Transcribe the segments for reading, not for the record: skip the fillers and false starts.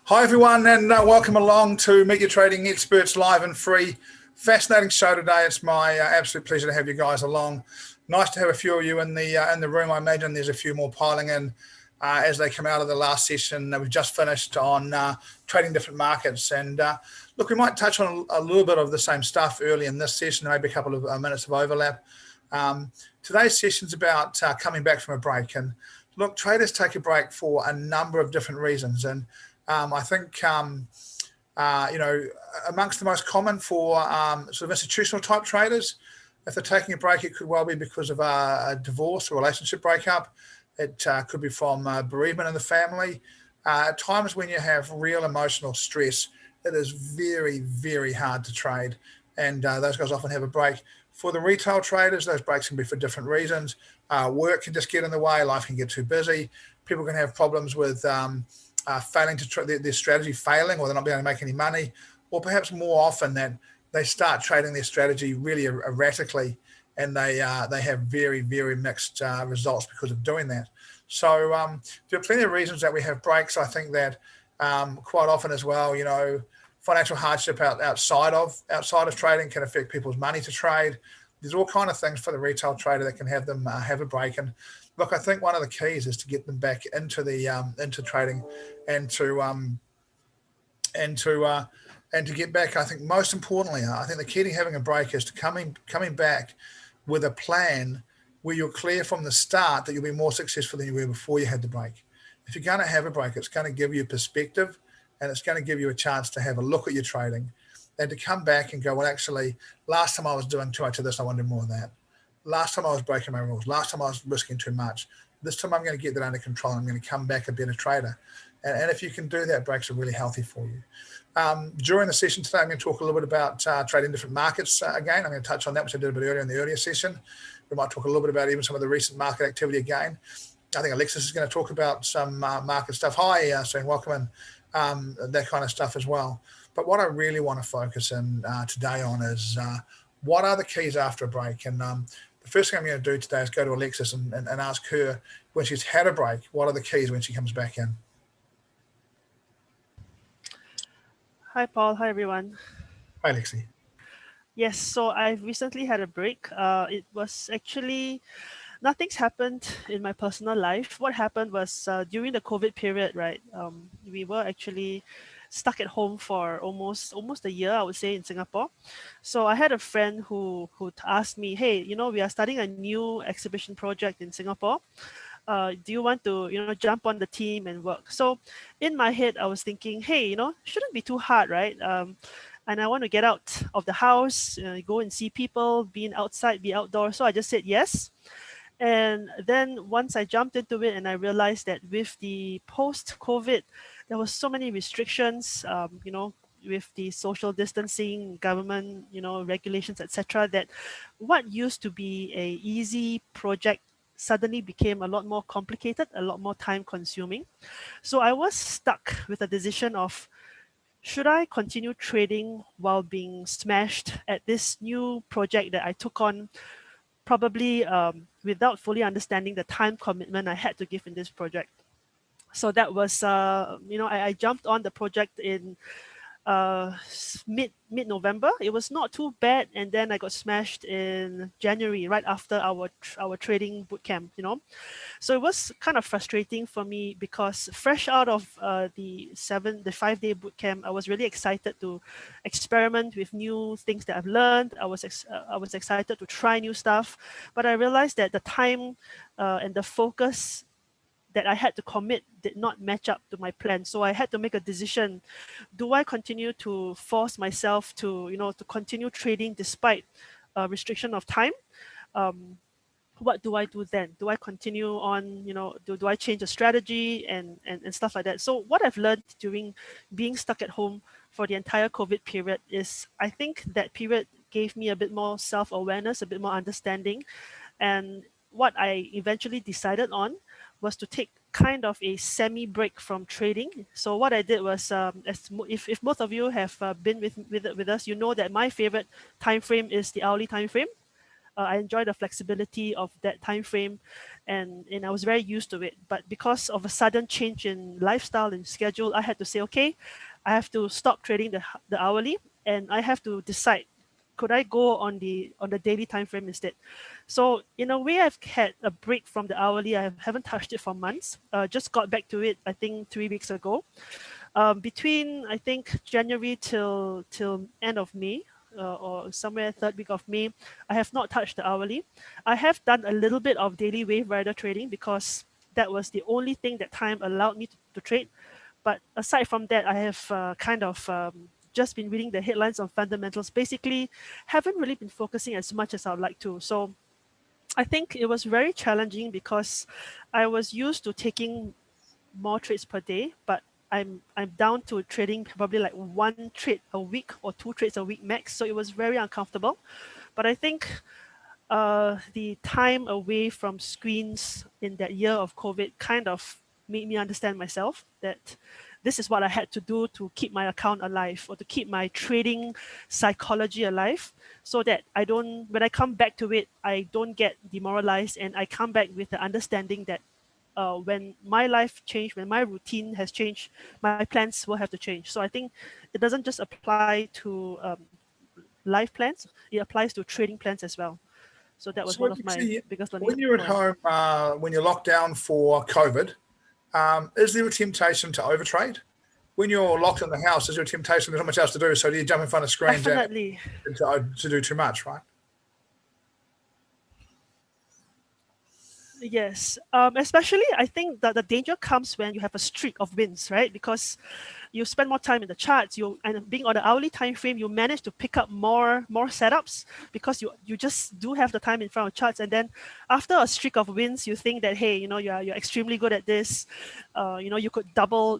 Hi everyone, and welcome along to Meet Your Trading Experts live and free. Fascinating show today. It's my absolute pleasure to have you guys along. Nice to have a few of you in the room. I imagine there's a few more piling in as they come out of the last session that we've just finished on trading different markets. And look, we might touch on a little bit of the same stuff early in this session, maybe a couple of minutes of overlap. Today's session is about coming back from a break. And look, traders take a break for a number of different reasons. And I think, amongst the most common for sort of institutional type traders, if they're taking a break, it could well be because of a divorce or relationship breakup. It could be from bereavement in the family. At times when you have real emotional stress, it is very, very hard to trade. And those guys often have a break. For the retail traders, those breaks can be for different reasons. Work can just get in the way. Life can get too busy. People can have problems with failing to their strategy failing, or they're not being able to make any money, or perhaps more often that they start trading their strategy really erratically, and they have very, very mixed results because of doing that. So there are plenty of reasons that we have breaks. I think that quite often as well, financial hardship outside of trading can affect people's money to trade. There's all kind of things for the retail trader that can have them have a break. And look, I think one of the keys is to get them back into into trading, and to get back. I think most importantly, I think the key to having a break is to coming back with a plan where you're clear from the start that you'll be more successful than you were before you had the break. If you're going to have a break, it's going to give you perspective, and it's going to give you a chance to have a look at your trading, and to come back and go, well, actually, last time I was doing too much of this, I want to do more of that. Last time I was breaking my rules. Last time I was risking too much. This time I'm going to get that under control. I'm going to come back a better trader. And if you can do that, breaks are really healthy for you. During the session today, I'm going to talk a little bit about trading different markets again. I'm going to touch on that, which I did a bit earlier in the earlier session. We might talk a little bit about even some of the recent market activity again. I think Alexis is going to talk about some market stuff. Hi, saying welcome, and that kind of stuff as well. But what I really want to focus in today on is what are the keys after a break. And the first thing I'm going to do today is go to Alexis and ask her, when she's had a break, what are the keys when she comes back in? Hi, Paul. Hi, everyone. Hi, Alexi. Yes, so I've recently had a break. It was actually, nothing's happened in my personal life. What happened was during the COVID period, right? We were actually stuck at home for almost a year, I would say, in Singapore. So I had a friend who asked me, hey, we are starting a new exhibition project in Singapore. Do you want to jump on the team and work? So in my head I was thinking, hey, shouldn't be too hard, right? And I want to get out of the house, go and see people, be outside, be outdoors. So I just said yes. And then once I jumped into it, and I realized that with the post-COVID, there was so many restrictions, with the social distancing, government, regulations, etc., that what used to be a easy project suddenly became a lot more complicated, a lot more time consuming. So I was stuck with a decision of, should I continue trading while being smashed at this new project that I took on, probably without fully understanding the time commitment I had to give in this project. So that was, I jumped on the project in mid-November. It was not too bad, and then I got smashed in January, right after our trading boot camp. So it was kind of frustrating for me, because fresh out of the 5-day boot camp, I was really excited to experiment with new things that I've learned. I was excited to try new stuff, but I realized that the time and the focus that I had to commit did not match up to my plan. So I had to make a decision. Do I continue to force myself to, to continue trading despite restriction of time? What do I do then? Do I continue on, do I change the strategy and stuff like that? So what I've learned during being stuck at home for the entire COVID period is, I think that period gave me a bit more self-awareness, a bit more understanding. And what I eventually decided on was to take kind of a semi-break from trading. So what I did was, if most of you have been with us, you know that my favorite time frame is the hourly time frame. I enjoy the flexibility of that time frame. and I was very used to it. But because of a sudden change in lifestyle and schedule, I had to say, okay, I have to stop trading the hourly, and I have to decide, could I go on the daily time frame instead? So in a way, I've had a break from the hourly. I haven't touched it for months. Just got back to it, I think 3 weeks ago. Between I think January till end of May, or somewhere third week of May, I have not touched the hourly. I have done a little bit of daily wave rider trading because that was the only thing that time allowed me to trade. But aside from that, I have kind of just been reading the headlines on fundamentals. Basically, haven't really been focusing as much as I would like to. So I think it was very challenging because I was used to taking more trades per day, but I'm down to trading probably like one trade a week or two trades a week max. So it was very uncomfortable. But I think the time away from screens in that year of COVID kind of made me understand myself that this is what I had to do to keep my account alive or to keep my trading psychology alive so that I don't, when I come back to it, I don't get demoralized and I come back with the understanding that when my life changed, when my routine has changed, my plans will have to change. So I think it doesn't just apply to life plans, it applies to trading plans as well. So that was So one of my see, biggest learning when you're at points. home, when you're locked down for COVID, is there a temptation to overtrade? When you're locked in the house, is there a temptation? There's not much else to do, so do you jump in front of screens and Definitely. to do too much, right? Yes. Especially, I think that the danger comes when you have a streak of wins, right? Because you spend more time in the charts. You and being on the hourly time frame, you manage to pick up more setups because you just do have the time in front of charts. And then after a streak of wins, you think that hey, you're extremely good at this. You could double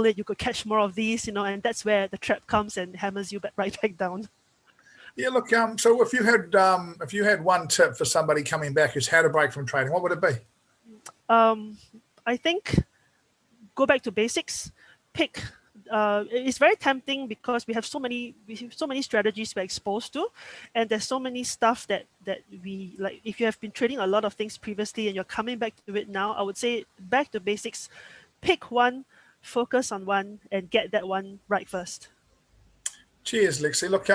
it. You could catch more of these. And that's where the trap comes and hammers you right back down. Yeah, look. So if you had one tip for somebody coming back who's had a break from trading, what would it be? Um, I think go back to basics. Pick. It's very tempting because we have so many strategies we're exposed to, and there's so many stuff that we like. If you have been trading a lot of things previously and you're coming back to it now, I would say back to basics. Pick one, focus on one, and get that one right first. Cheers, Lexi. Look,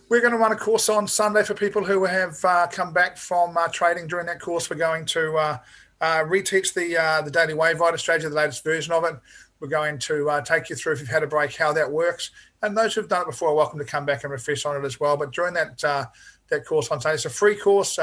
we're going to run a course on Sunday for people who have come back from trading. During that course, we're going to reteach the daily wave rider strategy, the latest version of it. We're going to take you through, if you've had a break, how that works. And those who've done it before are welcome to come back and refresh on it as well. But during that course on Sunday, it's a free course.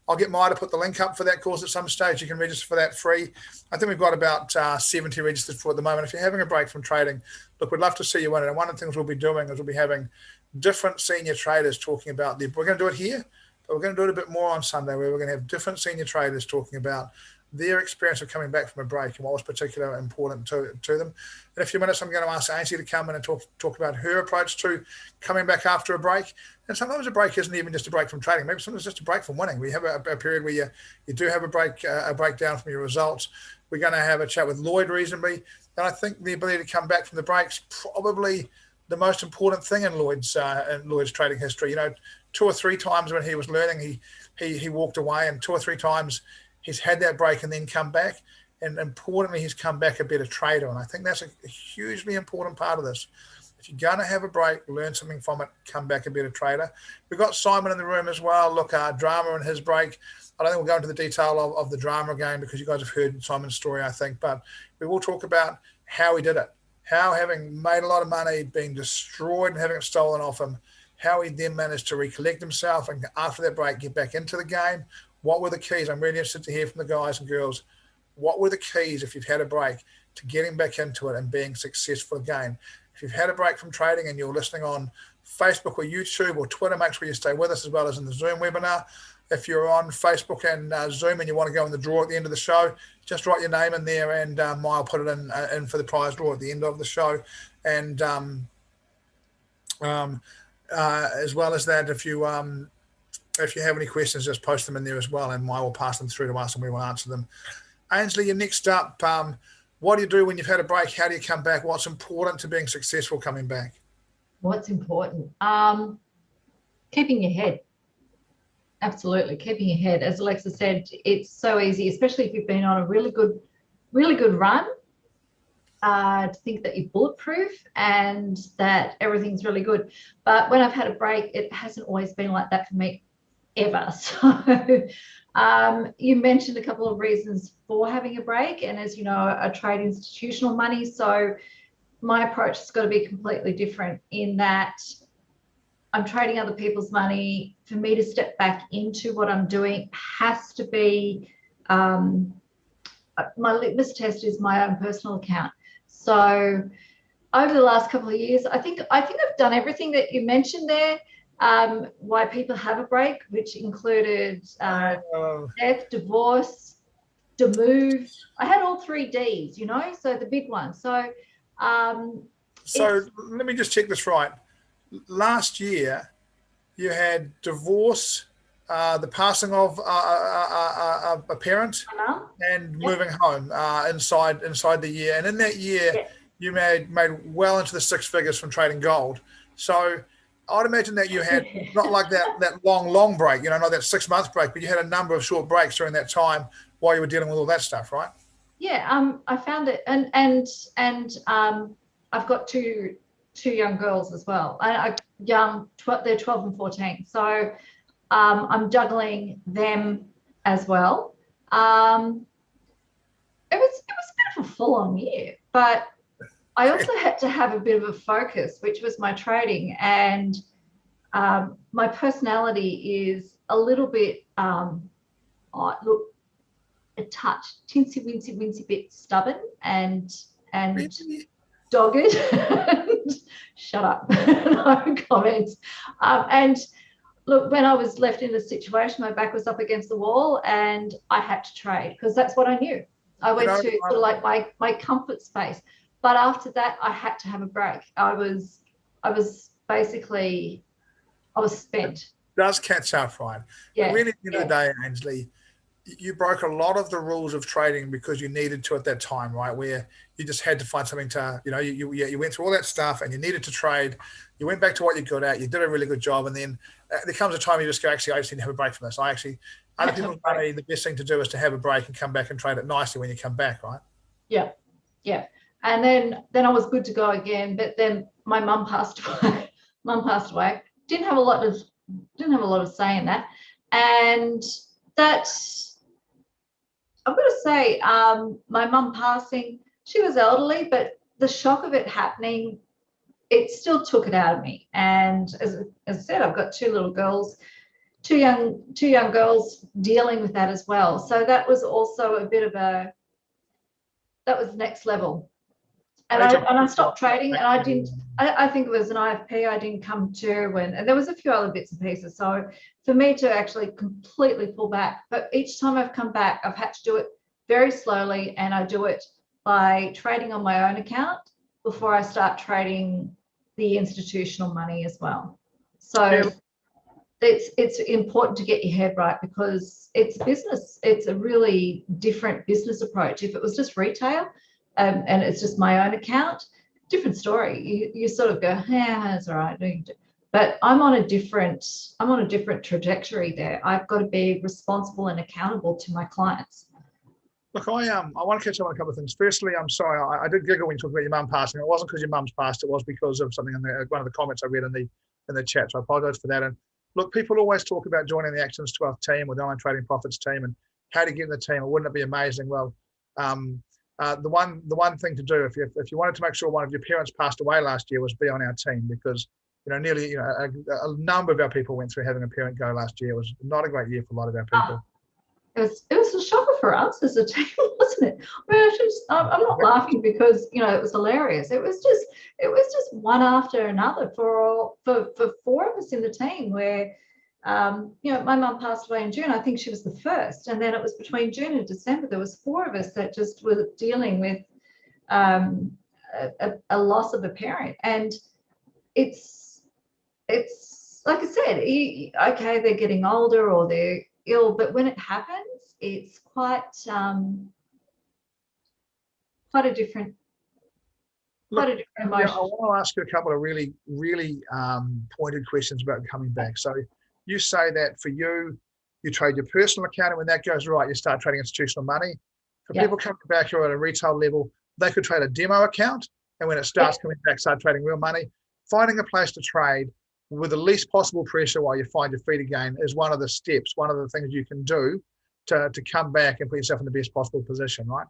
I'll get Maya to put the link up for that course at some stage. You can register for that free. I think we've got about 70 registered for at the moment. If you're having a break from trading, look, we'd love to see you in it. And one of the things we'll be doing is we'll be having different senior traders talking about we're going to do it here, but we're going to do it a bit more on Sunday, where we're going to have different senior traders talking about their experience of coming back from a break and what was particularly important to them. In a few minutes, I'm going to ask Ainsley to come in and talk about her approach to coming back after a break. And sometimes a break isn't even just a break from trading. Maybe sometimes it's just a break from winning. We have a period where you do have a breakdown from your results. We're going to have a chat with Lloyd reasonably. And I think the ability to come back from the break's probably the most important thing in Lloyd's trading history. 2 or 3 times when he was learning, he walked away, and 2 or 3 times he's had that break and then come back. And importantly, he's come back a better trader. And I think that's a hugely important part of this. If you're going to have a break, learn something from it, come back a better trader. We've got Simon in the room as well. Look, drama in his break. I don't think we'll go into the detail of the drama again because you guys have heard Simon's story, I think. But we will talk about how he did it, how having made a lot of money, being destroyed and having it stolen off him, how he then managed to recollect himself and after that break get back into the game. What were the keys? I'm really interested to hear from the guys and girls. What were the keys, if you've had a break, to getting back into it and being successful again? If you've had a break from trading and you're listening on Facebook or YouTube or Twitter, make sure you stay with us as well as in the Zoom webinar. If you're on Facebook and Zoom and you want to go in the draw at the end of the show, just write your name in there and Maya will put it in for the prize draw at the end of the show. And as well as that, if you have any questions, just post them in there as well, and Maya will pass them through to us and we will answer them. Ainsley, you're next up. What do you do when you've had a break? How do you come back? What's important to being successful coming back? What's important? Keeping your head. Absolutely. Keeping your head, as Alexa said, it's so easy, especially if you've been on a really good run, to think that you're bulletproof and that everything's really good. But when I've had a break, it hasn't always been like that for me ever. So you mentioned a couple of reasons for having a break. And as you know, I trade institutional money. So my approach has got to be completely different in that I'm trading other people's money. For me to step back into what I'm doing has to be, my litmus test is my own personal account. So over the last couple of years, I think I've done everything that you mentioned there. Why people have a break, which included death, divorce, to move. I had all 3 Ds, you know, so the big one. So let me just check this right. Last year, you had divorce, the passing of a parent, and moving home inside the year. And in that year, you made well into the 6 figures from trading gold. So I'd imagine that you had not like that long break, you know, not that 6 month break, but you had a number of short breaks during that time while you were dealing with all that stuff, right? Yeah, I found it, and I've got two young girls as well. They're 12 and 14. So I'm juggling them as well. It was a bit of a full-on year, but I also had to have a bit of a focus, which was my trading. And my personality is a little bit, a touch, tinsy-wincy bit stubborn and dogged. Shut up. No comments. And look, when I was left in this situation, my back was up against the wall and I had to trade because that's what I knew. I went to sort of like my comfort space. But after that, I had to have a break. I was spent. It does catch up, right? Yeah. Really, at the end of the day, Ainsley, you broke a lot of the rules of trading because you needed to at that time, right? Where you just had to find something to, you know, you went through all that stuff and you needed to trade. You went back to what you're good at. You did a really good job. And then there comes a time you just go, actually, I just need to have a break from this. Other people's money, the best thing to do is to have a break and come back and trade it nicely when you come back, right? Yeah. Yeah. And then I was good to go again. But then my mum passed away. Didn't have a lot of say in that. And that, I've got to say, my mum passing, she was elderly, but the shock of it happening, it still took it out of me. And as I said, I've got 2 little girls, two young girls dealing with that as well. So that was also a bit of that was next level. And I stopped trading, and I think it was an IFP I didn't come to, and there was a few other bits and pieces. So for me to actually completely pull back, but each time I've come back, I've had to do it very slowly, and I do it by trading on my own account before I start trading the institutional money as well. So it's important to get your head right because it's business. It's a really different business approach. If it was just retail, and it's just my own account, different story. You sort of go, yeah, that's all right. But I'm on a different trajectory there. I've got to be responsible and accountable to my clients. Look, I want to catch up on a couple of things. Firstly, I'm sorry, I did giggle when you talked about your mum passing. It wasn't because your mum's passed. It was because of something in one of the comments I read in the chat. So I apologise for that. And look, people always talk about joining the Actions 12 team or the Online Trading Profits team and how to get in the team. Wouldn't it be amazing? Well, the one thing to do if you wanted to make sure one of your parents passed away last year was be on our team, because nearly a number of our people went through having a parent go last year. It was not a great year for a lot of our people. It was a shocker for us as a team, wasn't it? I mean, I'm not laughing because it was hilarious. It was just one after another for 4 of us in the team. Where my mum passed away in June. I think she was the first, and then it was between June and December. There was 4 of us that just were dealing with a loss of a parent, and it's like I said, okay, they're getting older or they're ill, but when it happens, it's quite a different emotion. I want to ask you a couple of really, really pointed questions about coming back. So you say that for you, you trade your personal account, and when that goes right, you start trading institutional money. For people coming back who are at a retail level, they could trade a demo account, and when it starts coming back, start trading real money. Finding a place to trade with the least possible pressure while you find your feet again is one of the steps, one of the things you can do to come back and put yourself in the best possible position, right?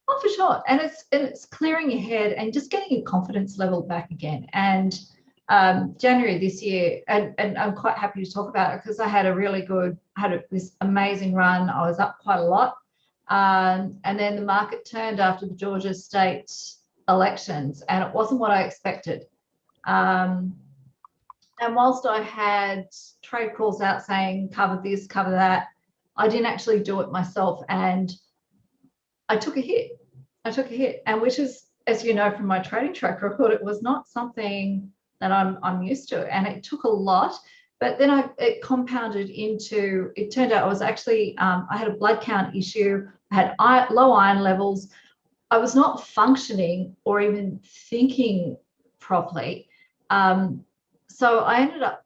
Oh, for sure. And it's clearing your head and just getting your confidence level back again. And January this year, and I'm quite happy to talk about it because I had this amazing run. I was up quite a lot. And then the market turned after the Georgia state elections, and it wasn't what I expected. And whilst I had trade calls out saying cover this, cover that, I didn't actually do it myself, and I took a hit. And which is, as you know from my trading track record, it was not something that I'm used to, and it took a lot. But then it compounded into, it turned out I was actually, I had a blood count issue, I had low iron levels, I was not functioning or even thinking properly. So I ended up,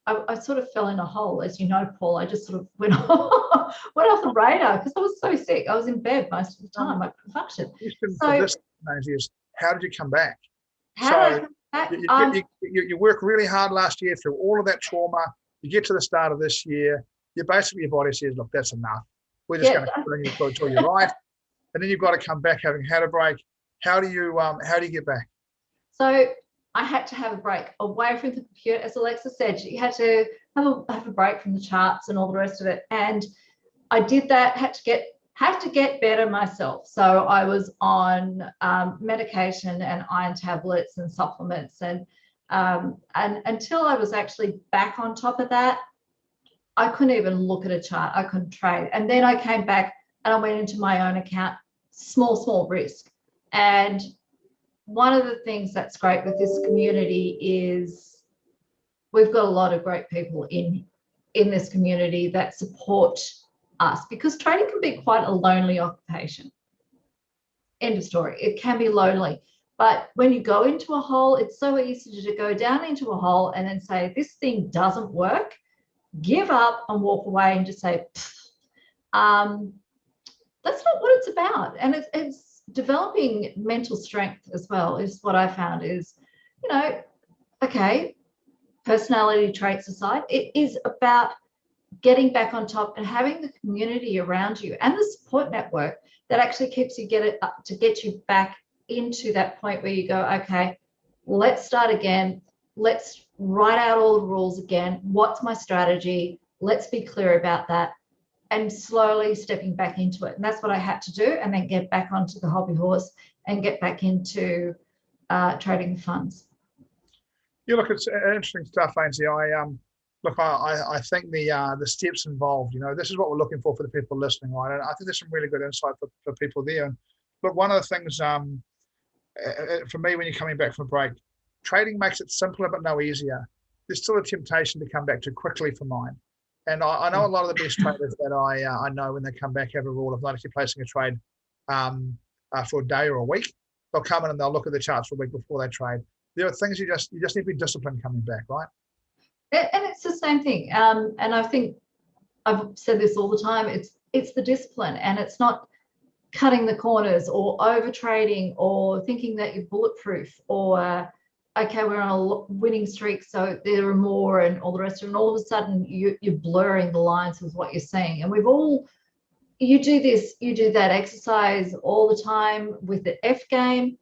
I sort of fell in a hole, as you know, Paul. I just sort of went off the radar because I was so sick. I was in bed most of the time. I couldn't function. How did you come back? How did I come back? You worked really hard last year through all of that trauma. You get to the start of this year, your body says, look, that's enough. We're just going to bring you until you're right. And then you've got to come back having had a break. How do you get back? So I had to have a break away from the computer. As Alexa said, you had to have a break from the charts and all the rest of it. And I did that, had to get better myself. So I was on medication and iron tablets and supplements, and until I was actually back on top of that, I couldn't even look at a chart. I couldn't trade. And then I came back and I went into my own account, small risk. And one of the things that's great with this community is we've got a lot of great people in this community that support us, because trading can be quite a lonely occupation. End of story. It can be lonely. But when you go into a hole, it's so easy to go down into a hole and then say, this thing doesn't work, give up and walk away and just say, that's not what it's about. And it's developing mental strength as well is what I found is, okay, personality traits aside, it is about getting back on top and having the community around you and the support network that actually keeps you get you back into that point where you go, okay, let's start again. Let's write out all the rules again. What's my strategy? Let's be clear about that, and slowly stepping back into it. And that's what I had to do, and then get back onto the hobby horse and get back into trading funds. Yeah, look, it's interesting stuff, Ainsley. I think the steps involved, this is what we're looking for the people listening, right? And I think there's some really good insight for people there. And look, one of the things for me, when you're coming back from a break, trading makes it simpler but no easier. There's still a temptation to come back too quickly for mine. And I know a lot of the best traders that I know, when they come back, have a rule of not actually placing a trade for a day or a week. They'll come in and they'll look at the charts for a week before they trade. There are things you just need to be disciplined coming back, right? And it's the same thing. And I think I've said this all the time. It's the discipline, and it's not cutting the corners or over trading or thinking that you're bulletproof or okay, we're on a winning streak, so there are more and all the rest of it. And all of a sudden you're blurring the lines with what you're saying. And you do this, you do that exercise all the time with the F game.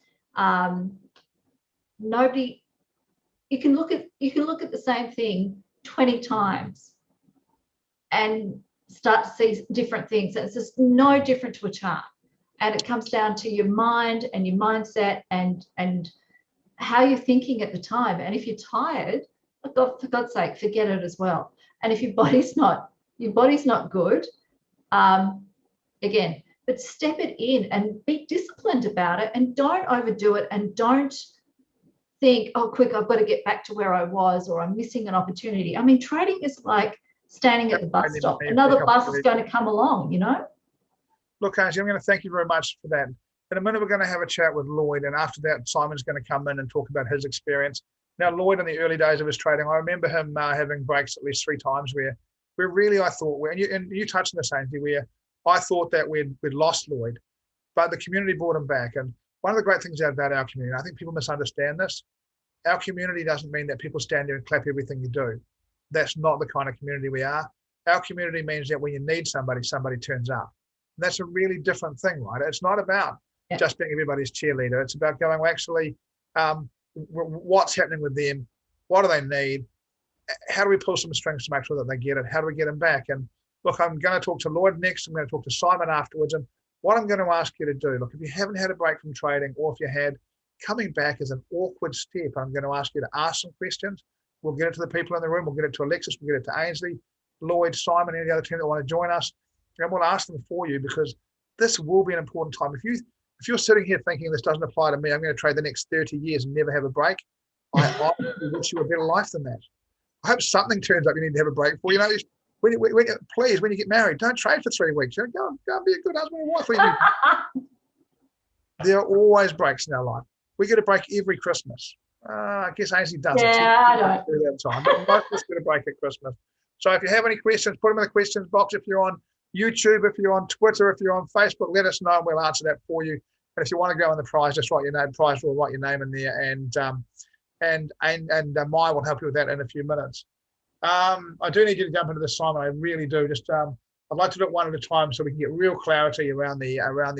You can look at the same thing 20 times and start to see different things. It's just no different to a chart. And it comes down to your mind and your mindset and how you're thinking at the time. And if you're tired, for God's sake, forget it as well. And if your body's not good, again, but step it in and be disciplined about it, and don't overdo it, and don't think, oh, quick, I've got to get back to where I was, or I'm missing an opportunity. I mean, trading is like standing at the bus stop. Another bus is going to come along, Look, Angie, I'm going to thank you very much for that. In a minute, we're going to have a chat with Lloyd, and after that, Simon's going to come in and talk about his experience. Now, Lloyd, in the early days of his trading, I remember him having breaks at least 3 times where We're really, I thought, and you touched on the same thing, where I thought that we'd lost Lloyd, but the community brought him back. And one of the great things about our community, I think people misunderstand this, our community doesn't mean that people stand there and clap everything you do. That's not the kind of community we are. Our community means that when you need somebody, somebody turns up. And that's a really different thing, right? It's not about just being everybody's cheerleader. It's about going, well, actually, what's happening with them? What do they need? How do we pull some strings to make sure that they get it? How do we get them back? And look, I'm going to talk to Lloyd next. I'm going to talk to Simon afterwards. And what I'm going to ask you to do, look, if you haven't had a break from trading, or if you had, coming back is an awkward step. I'm going to ask you to ask some questions. We'll get it to the people in the room. We'll get it to Alexis. We'll get it to Ainsley, Lloyd, Simon, any other team that want to join us. And we'll ask them for you, because this will be an important time. If you're sitting here thinking this doesn't apply to me, I'm going to trade the next 30 years and never have a break, I wish you a better life than that. I hope something turns up you need to have a break for. Please, when you get married, don't trade for 3 weeks. Go and be a good husband and wife. There are always breaks in our life. We get a break every Christmas. I guess Ainsley doesn't. Yeah, I don't. That time, but most of us get a break at Christmas. So if you have any questions, put them in the questions box. If you're on YouTube, if you're on Twitter, if you're on Facebook, let us know and we'll answer that for you. And if you want to go in the prize, just write your name. Prize will write your name in there, and Maya will help you with that in a few minutes. I do need you to jump into this, Simon. I really do. Just I'd like to do it one at a time so we can get real clarity around the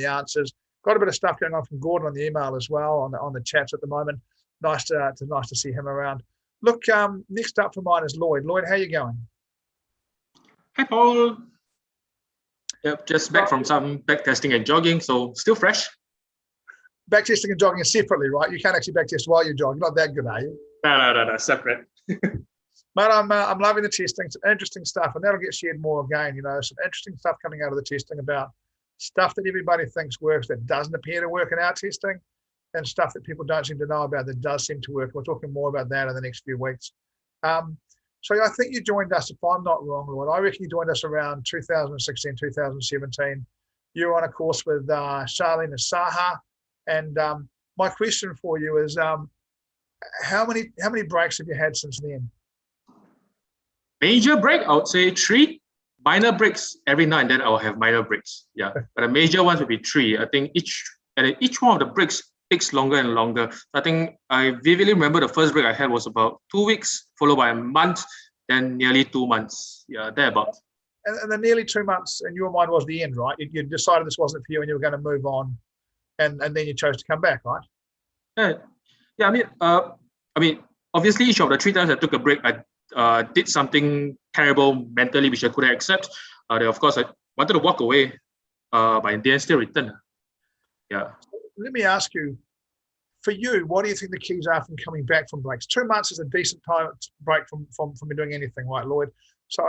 answers. Got a bit of stuff going on from Gordon on the email as well on the chats at the moment. Nice to see him around. Look, next up for mine is Lloyd. Lloyd, how you going? Hi, Paul. Yep, just back from some back testing and jogging, so still fresh. Back testing and jogging separately, right? You can't actually back test while you're jogging. Not that good, are you? No, separate. But I'm loving the testing. Some interesting stuff, and that'll get shared more again. Some interesting stuff coming out of the testing about stuff that everybody thinks works that doesn't appear to work in our testing, and stuff that people don't seem to know about that does seem to work. We're talking more about that in the next few weeks. So I think you joined us, if I'm not wrong, Lloyd, I reckon you joined us around 2016, 2017. You were on a course with Charlene and Saha. And my question for you is, how many breaks have you had since then? Major break, I would say 3. Minor breaks, every now and then I'll have minor breaks. Yeah, but the major ones will be 3. I think each one of the breaks takes longer and longer. I think I vividly remember the first break I had was about 2 weeks, followed by a month, then nearly 2 months. Yeah, thereabout. And the nearly 2 months in your mind was the end, right? You decided this wasn't for you and you were going to move on, and then you chose to come back, right? Yeah. I mean, obviously each of the 3 times I took a break, I did something terrible mentally which I couldn't accept. Then of course I wanted to walk away, but in the end still returned. Yeah. Let me ask you, for you, what do you think the keys are from coming back from breaks? 2 months is a decent time break from doing anything, right, Lloyd? So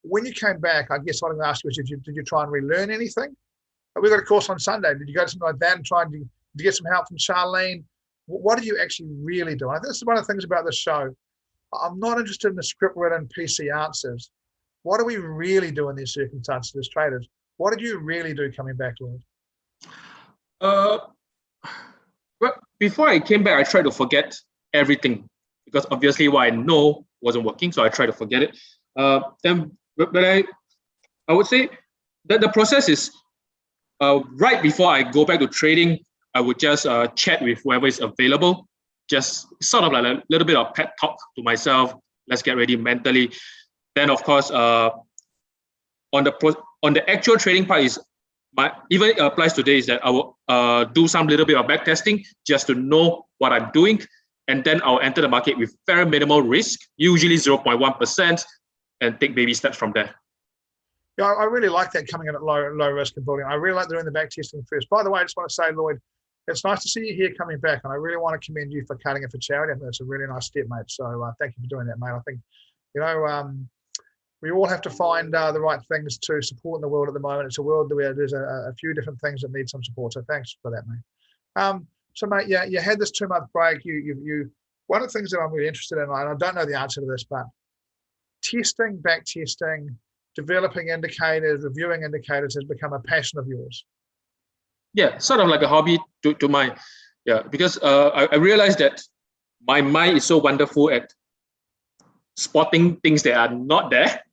when you came back, I guess what I'm going to ask you is, did you try and relearn anything? We got a course on Sunday. Did you go to something like that and try and get some help from Charlene? What did you actually really do? And I think this is one of the things about this show. I'm not interested in the script-written PC answers. What do we really do in these circumstances as traders? What did you really do coming back, Lloyd? Well, before I came back, I tried to forget everything because obviously what I know wasn't working, so I tried to forget it. But I would say that the process is right before I go back to trading, I would just chat with whoever is available, just sort of like a little bit of pep talk to myself. Let's get ready mentally. Then, of course, on the actual trading part is even it applies today is that I will do some little bit of back testing just to know what I'm doing, and then I'll enter the market with very minimal risk, usually 0.1%, and take baby steps from there. Yeah, I really like that, coming in at low risk and building. I really like doing the back testing first. By the way, I just want to say, Lloyd, it's nice to see you here coming back, and I really want to commend you for cutting it for charity. I think it's a really nice step, mate. So thank you for doing that, mate. I think, we all have to find the right things to support in the world at the moment. It's a world where there's a few different things that need some support. So thanks for that, mate. So, mate, yeah, you had this 2-month break. You one of the things that I'm really interested in, and I don't know the answer to this, but testing, back testing, developing indicators, reviewing indicators has become a passion of yours. Yeah, sort of like a hobby to mine. Yeah, because I realized that my mind is so wonderful at spotting things that are not there.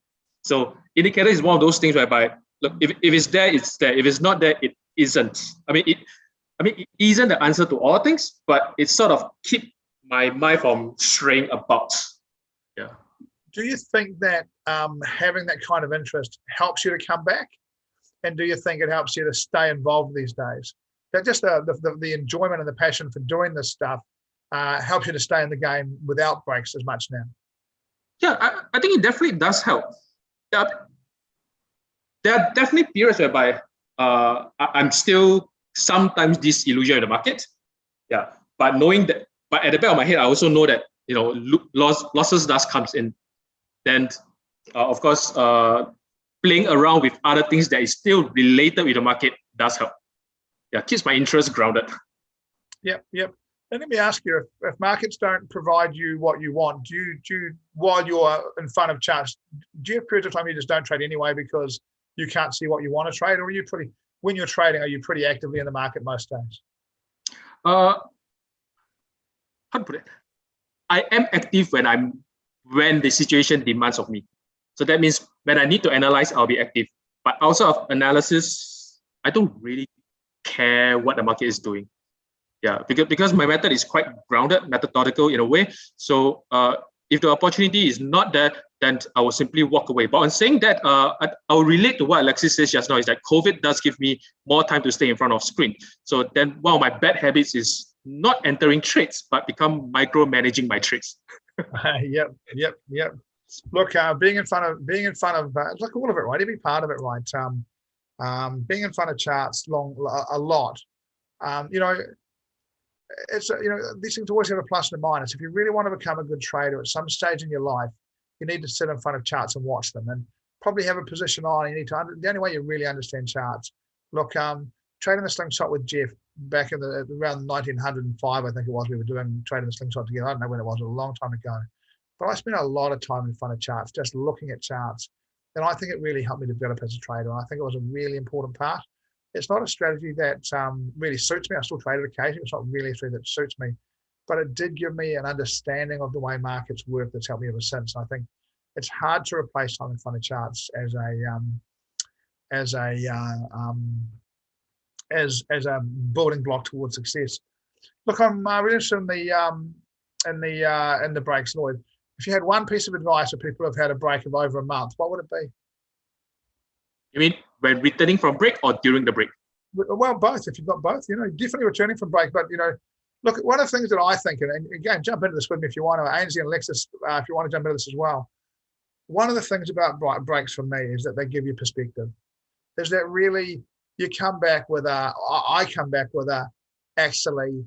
So indicator is one of those things whereby, look, if it's there, it's there. If it's not there, it isn't. It isn't the answer to all things, but it sort of keep my mind from straying about. Yeah. Do you think that having that kind of interest helps you to come back? And do you think it helps you to stay involved these days? That just the enjoyment and the passion for doing this stuff helps you to stay in the game without breaks as much now? Yeah, I think it definitely does help. There are definitely periods whereby I'm still sometimes disillusioned in the market. Yeah, but knowing that, but at the back of my head, I also know that losses does comes in. Then, of course, playing around with other things that is still related with the market does help. Yeah, keeps my interest grounded. Yep. And let me ask you, if markets don't provide you what you want, do you while you're in front of charts, do you have periods of time you just don't trade anyway because you can't see what you want to trade, or are you when you're trading, are you pretty actively in the market most days? How to put it? I am active when the situation demands of me. So that means when I need to analyze, I'll be active. But outside of analysis, I don't really care what the market is doing. Yeah, because my method is quite grounded, methodological in a way. So if the opportunity is not there, then I will simply walk away. But on saying that, I'll relate to what Alexis says just now, is that COVID does give me more time to stay in front of screen. So then one of my bad habits is not entering trades, but become micromanaging my trades. Yep. Look, being in front of like all of it, right? Every part of it, right? Being in front of charts a lot. It's these things always have a plus and a minus. If you really want to become a good trader at some stage in your life, you need to sit in front of charts and watch them, and probably have a position on. You need to. The only way you really understand charts. Look, trading the slingshot with Jeff back in around 1905, I think it was. We were doing trading the slingshot together. I don't know when it was. A long time ago. But I spent a lot of time in front of charts, just looking at charts. And I think it really helped me develop as a trader. And I think it was a really important part. It's not a strategy that really suits me. I still trade it occasionally. It's not really a strategy that suits me. But it did give me an understanding of the way markets work that's helped me ever since. And I think it's hard to replace time in front of charts as a building block towards success. Look, I'm really interested in the breaks, Lloyd. If you had one piece of advice for people who have had a break of over a month, what would it be? You mean when returning from break or during the break? Well, both. If you've got both, definitely returning from break. But look, one of the things that I think, and again, jump into this with me if you want to, Ainsley and Alexis, if you want to jump into this as well. One of the things about breaks for me is that they give you perspective. Is that really you come back with I come back with actually,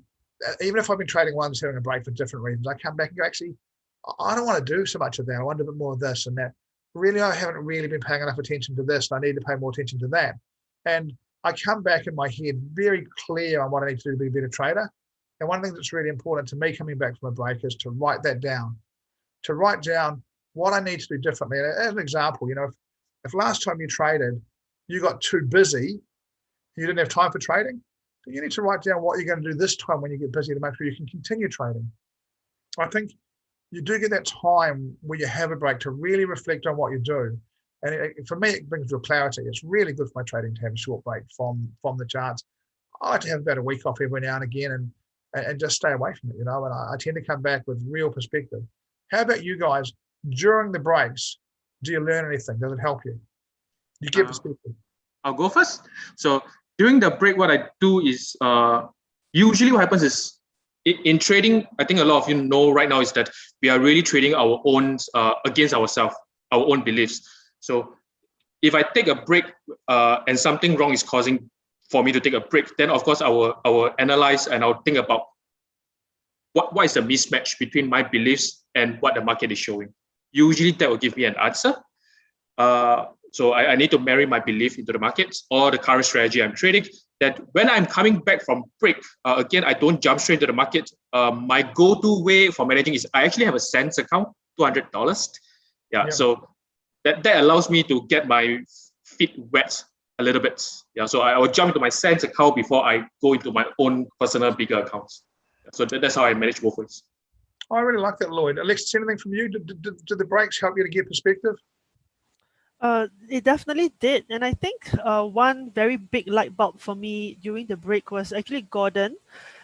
even if I've been trading ones having a break for different reasons, I come back and go, actually, I don't want to do so much of that. I want to do a bit more of this and that. Really, I haven't really been paying enough attention to this, and I need to pay more attention to that. And I come back in my head very clear on what I need to do to be a better trader. And one thing that's really important to me coming back from a break is to write that down. To write down what I need to do differently. And as an example, if last time you traded, you got too busy, you didn't have time for trading, then you need to write down what you're going to do this time when you get busy to make sure you can continue trading. I think you do get that time where you have a break to really reflect on what you do. And for me, it brings real clarity. It's really good for my trading to have a short break from the charts. I like to have about a week off every now and again and just stay away from it, and I tend to come back with real perspective. How about you guys? During the breaks, do you learn anything? Does it help you? You get perspective. I'll go first. So during the break, what I do is usually what happens is in trading, I think a lot of you know right now is that we are really trading our own against ourselves, our own beliefs. So if I take a break and something wrong is causing for me to take a break, then of course I will analyze and I'll think about what is the mismatch between my beliefs and what the market is showing. Usually that will give me an answer. So I need to marry my belief into the markets or the current strategy I'm trading. That when I'm coming back from break, again, I don't jump straight into the market. My go-to way for managing is I actually have a cents account, $200. Yeah. So that allows me to get my feet wet a little bit. Yeah. So I will jump into my cents account before I go into my own personal bigger accounts. So that's how I manage both ways. I really like that, Lloyd. Alexis, anything from you? Did the breaks help you to get perspective? It definitely did. And I think one very big light bulb for me during the break was actually Gordon,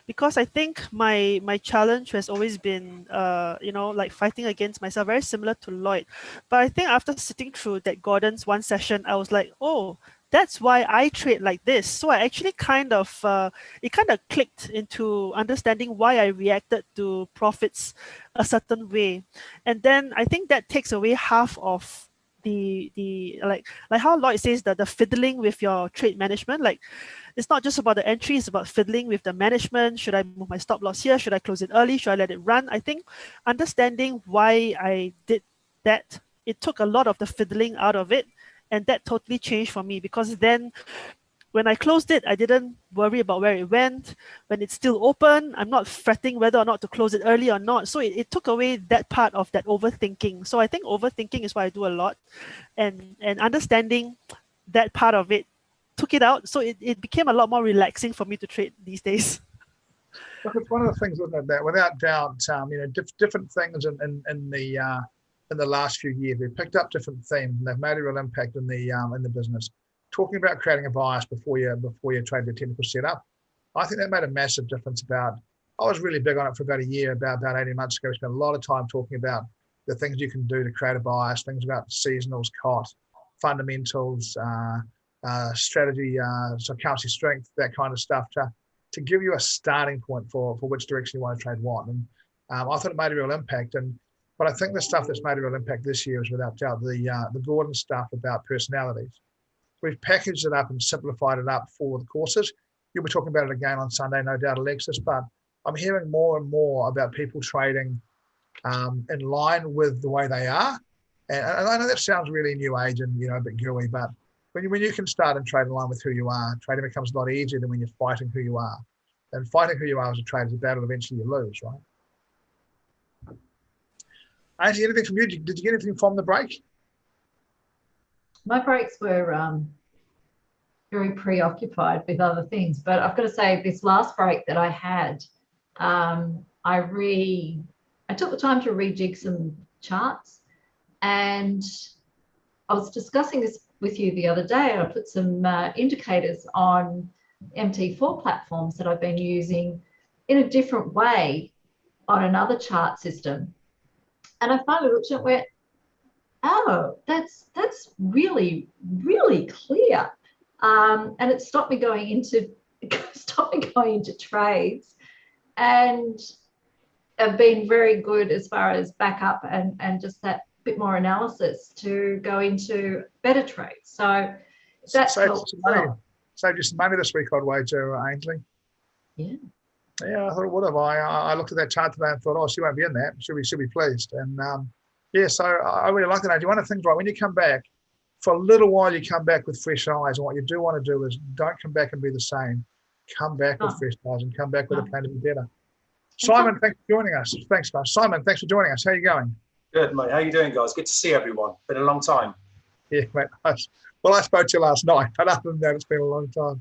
because I think my challenge has always been, like fighting against myself, very similar to Lloyd. But I think after sitting through that Gordon's one session, I was like, oh, that's why I trade like this. So I actually it kind of clicked into understanding why I reacted to profits a certain way. And then I think that takes away half of the like how Lloyd says, the fiddling with your trade management. Like, it's not just about the entry, it's about fiddling with the management. Should I move my stop loss here? Should I close it early? Should I let it run? I think understanding why I did that, it took a lot of the fiddling out of it. And that totally changed for me, because then when I closed it, I didn't worry about where it went. When it's still open, I'm not fretting whether or not to close it early or not. So it took away that part of that overthinking. So I think overthinking is what I do a lot. And understanding that part of it took it out. So it became a lot more relaxing for me to trade these days. Look, it's one of the things, isn't it, that without doubt, different things in the last few years, we've picked up different themes and they've made a real impact in the business. Talking about creating a bias before you trade the technical setup, I think that made a massive difference. I was really big on it for about a year, about 18 months ago. We spent a lot of time talking about the things you can do to create a bias, things about seasonals, COT, fundamentals, strategy, so currency strength, that kind of stuff, to give you a starting point for which direction you want to trade what. And I thought it made a real impact. But I think the stuff that's made a real impact this year is without doubt the Gordon stuff about personalities. We've packaged it up and simplified it up for the courses. You'll be talking about it again on Sunday, no doubt, Alexis, but I'm hearing more and more about people trading in line with the way they are. And I know that sounds really new age and a bit gooey, but when you can start and trade in line with who you are, trading becomes a lot easier than when you're fighting who you are. And fighting who you are as a trader is a battle eventually you lose, right? Angie, anything from you? Did you get anything from the break? My breaks were very preoccupied with other things, but I've got to say, this last break that I had, I took the time to rejig some charts, and I was discussing this with you the other day. I put some indicators on MT4 platforms that I've been using in a different way on another chart system, and I finally looked at it and went, oh, that's really, really clear. And it stopped me going into trades, and have been very good as far as backup and just that bit more analysis to go into better trades. So that helps. Saved you some money this week, I'd wager, Ainsley. Yeah. Yeah, I thought it would have. I looked at that chart today and thought, oh, she won't be in that. She'll be pleased. And yeah, so I really like that. One of the things, right, when you come back, for a little while, you come back with fresh eyes. And what you do want to do is don't come back and be the same. Come back with fresh eyes and come back with a plan to be better. Simon, thanks for joining us. Thanks, guys. Simon, thanks for joining us. How are you going? Good, mate. How you doing, guys? Good to see everyone. Been a long time. Yeah, mate. Well, I spoke to you last night, but other than that, it's been a long time.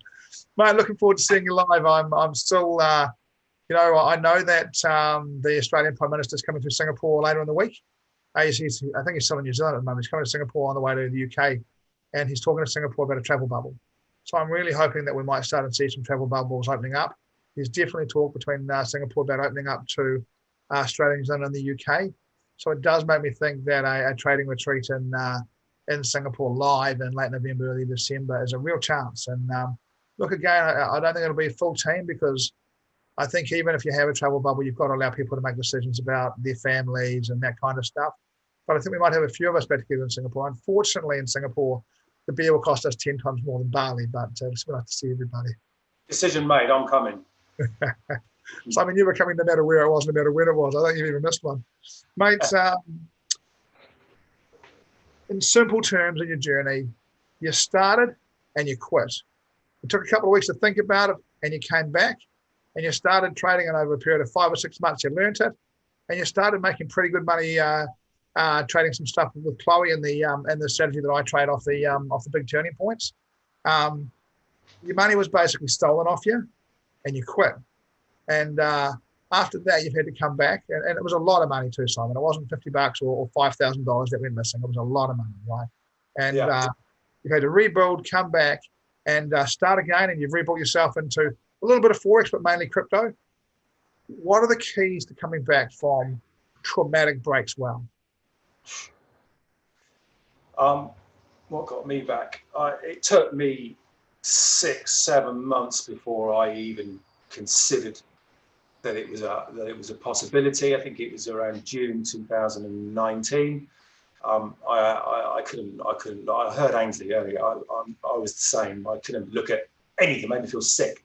Mate, looking forward to seeing you live. I'm still, I know that the Australian Prime Minister is coming to Singapore later in the week. I think he's still in New Zealand at the moment. He's coming to Singapore on the way to the UK, and he's talking to Singapore about a travel bubble. So I'm really hoping that we might start to see some travel bubbles opening up. There's definitely talk between Singapore about opening up to Australia, New Zealand, and the UK. So it does make me think that a trading retreat in Singapore live in late November, early December is a real chance. And look, again, I don't think it'll be a full team, because I think even if you have a travel bubble, you've got to allow people to make decisions about their families and that kind of stuff. But I think we might have a few of us back together in Singapore. Unfortunately, in Singapore, the beer will cost us 10 times more than Bali, but it's nice to see everybody. Decision made. I'm coming. So, I mean, you were coming no matter where it was, no matter when it was. I don't think you even missed one. Mate, in simple terms in your journey, you started and you quit. It took a couple of weeks to think about it, and you came back and you started trading, and over a period of 5 or 6 months, you learned it, and you started making pretty good money trading some stuff with Chloe and the strategy that I trade off the big turning points. Your money was basically stolen off you, and you quit. And after that, you've had to come back, and it was a lot of money too, Simon. It wasn't $50 or $5,000 that went missing. It was a lot of money, right? and you've had to rebuild, come back, and start again, and you've rebuilt yourself into a little bit of Forex, but mainly crypto. What are the keys to coming back from traumatic breaks well? What got me back? It took me 6-7 months before I even considered that it was a possibility. I think it was around June 2019. I couldn't. I heard Ainsley earlier. I was the same. I couldn't look at anything. It made me feel sick.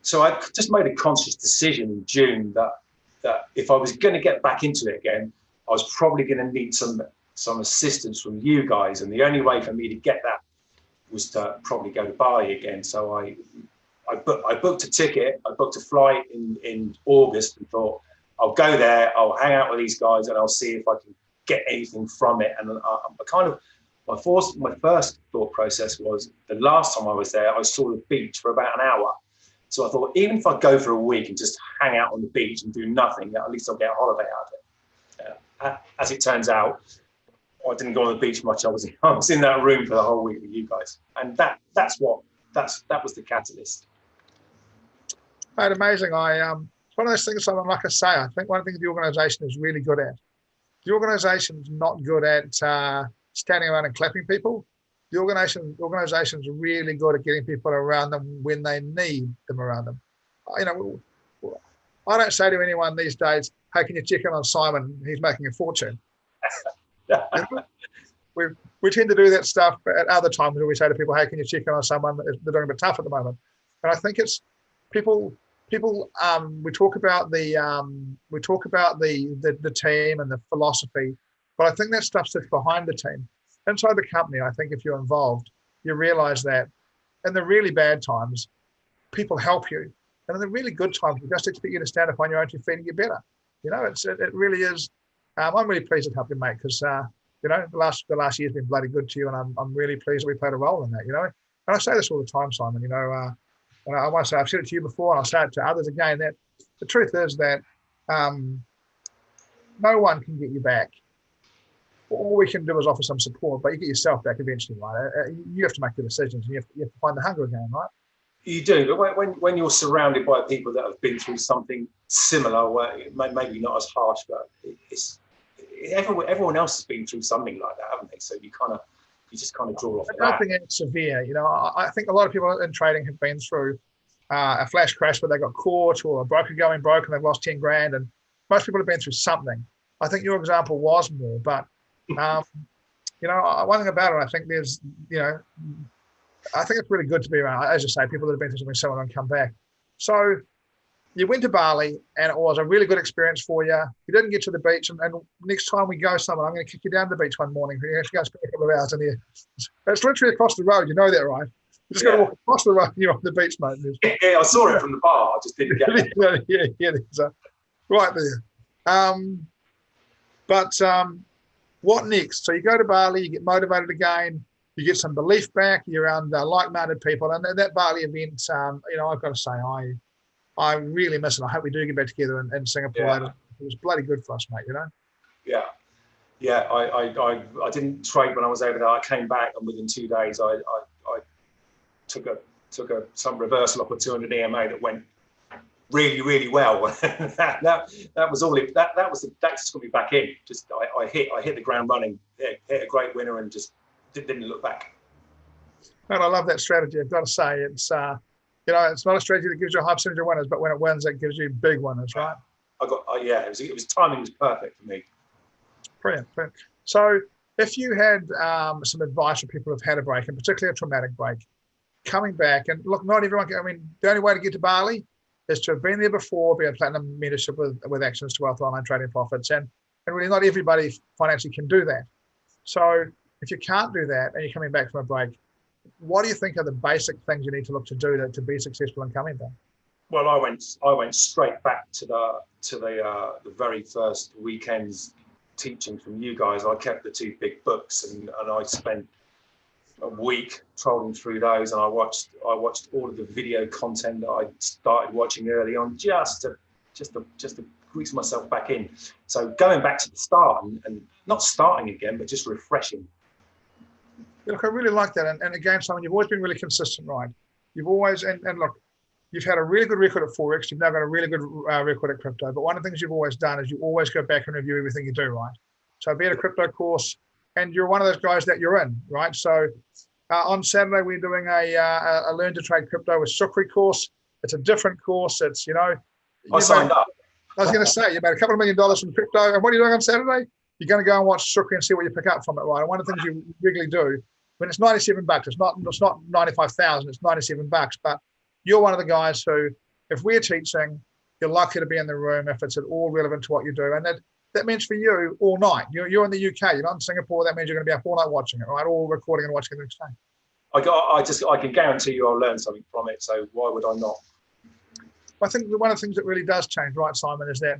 So I just made a conscious decision in June that if I was going to get back into it again, I was probably going to need some assistance from you guys, and the only way for me to get that was to probably go to Bali again. So I booked a ticket. I booked a flight in August and thought, I'll go there. I'll hang out with these guys, and I'll see if I can get anything from it. And my first thought process was, the last time I was there, I saw the beach for about an hour. So I thought, even if I go for a week and just hang out on the beach and do nothing, at least I'll get a holiday out of it. As it turns out, I didn't go on the beach much. I was in that room for the whole week with you guys, and that was the catalyst. Right, amazing. It's one of those things. Like I say, I think one of the things the organisation is really good at. The organisation's not good at standing around and clapping people. The organisation's really good at getting people around them when they need them around them. I don't say to anyone these days, "Hey, can you check in on Simon? He's making a fortune." We tend to do that stuff at other times where we say to people, "Hey, can you check in on someone? They're doing a bit tough at the moment." And I think it's people. We talk about the team and the philosophy, but I think that stuff sits behind the team. Inside the company, I think if you're involved, you realise that in the really bad times, people help you, and in the really good times, we just expect you to stand up on your own 2 feet and get better. It really is. I'm really pleased to help you, mate, because the last year's been bloody good to you, and I'm really pleased that we played a role in that. And I say this all the time, Simon. And I want to say, I've said it to you before, and I'll say it to others again, that the truth is that no one can get you back. All we can do is offer some support, but you get yourself back eventually, right? You have to make the decisions, and you have to find the hunger again, right? You do, but when you're surrounded by people that have been through something similar, where maybe not as harsh, but everyone else has been through something like that, haven't they? So you just kind of draw off of that. Nothing is severe, I think a lot of people in trading have been through a flash crash where they got caught, or a broker going broke and they've lost 10 grand, and most people have been through something. I think your example was more, but one thing about it, I think there's, I think it's really good to be around, as you say, people that have been through something similar and come back. So you went to Bali, and it was a really good experience for you. You didn't get to the beach, and next time we go somewhere, I'm going to kick you down to the beach one morning. You have to go spend a couple of hours in there. It's literally across the road. You know that, right? You just got to walk across the road and you're on the beach, mate. Yeah, I saw it from the bar. I just didn't get it. yeah, so right there. What next? So you go to Bali, you get motivated again, you get some belief back, you're around like-minded people, and that Bali event, I've got to say, I really miss it. I hope we do get back together in Singapore later. It was bloody good for us, mate, Yeah, I didn't trade when I was over there. I came back, and within 2 days, I took some reversal up a 200 EMA that went really, really well. that was all it. That just got me back in. Just I hit the ground running, hit a great winner, and just didn't look back. And I love that strategy. I've got to say, it's it's not a strategy that gives you a high percentage of winners, but when it wins, it gives you big winners, right? It was timing was perfect for me. Brilliant. So if you had some advice for people who've had a break, and particularly a traumatic break, coming back, and look, not everyone can, the only way to get to Bali is to have been there before, be a platinum mentorship with Actions to Wealth Online Trading Profits, and really not everybody financially can do that. So if you can't do that and you're coming back from a break, what do you think are the basic things you need to look to do to be successful in coming back? Well, I went straight back to the very first weekend's teaching from you guys. I kept the 2 big books, and I spent a week trolling through those, and I watched all of the video content that I started watching early on, just to grease myself back in. So going back to the start and not starting again, but just refreshing. Yeah, look, I really like that. And again, Simon, you've always been really consistent, right? You've always, and look, you've had a really good record at Forex. You've now got a really good record at crypto. But one of the things you've always done is you always go back and review everything you do, right? So be it a crypto course, and you're one of those guys that you're in, right? So on Saturday, we're doing a Learn to Trade Crypto with Sukri course. It's a different course. It's, I signed up. I was going to say, you made a couple of $1 million from crypto. And what are you doing on Saturday? You're going to go and watch Sukri and see what you pick up from it, right? And one of the things you regularly do, when it's $97, it's not 95,000, it's $97. But you're one of the guys who, if we're teaching, you're likely to be in the room if it's at all relevant to what you do. And that means for you all night. You're in the UK, you're not in Singapore. That means you're going to be up all night watching it, right? All recording and watching it the next day. I can guarantee you I'll learn something from it. So why would I not? I think one of the things that really does change, right, Simon, is that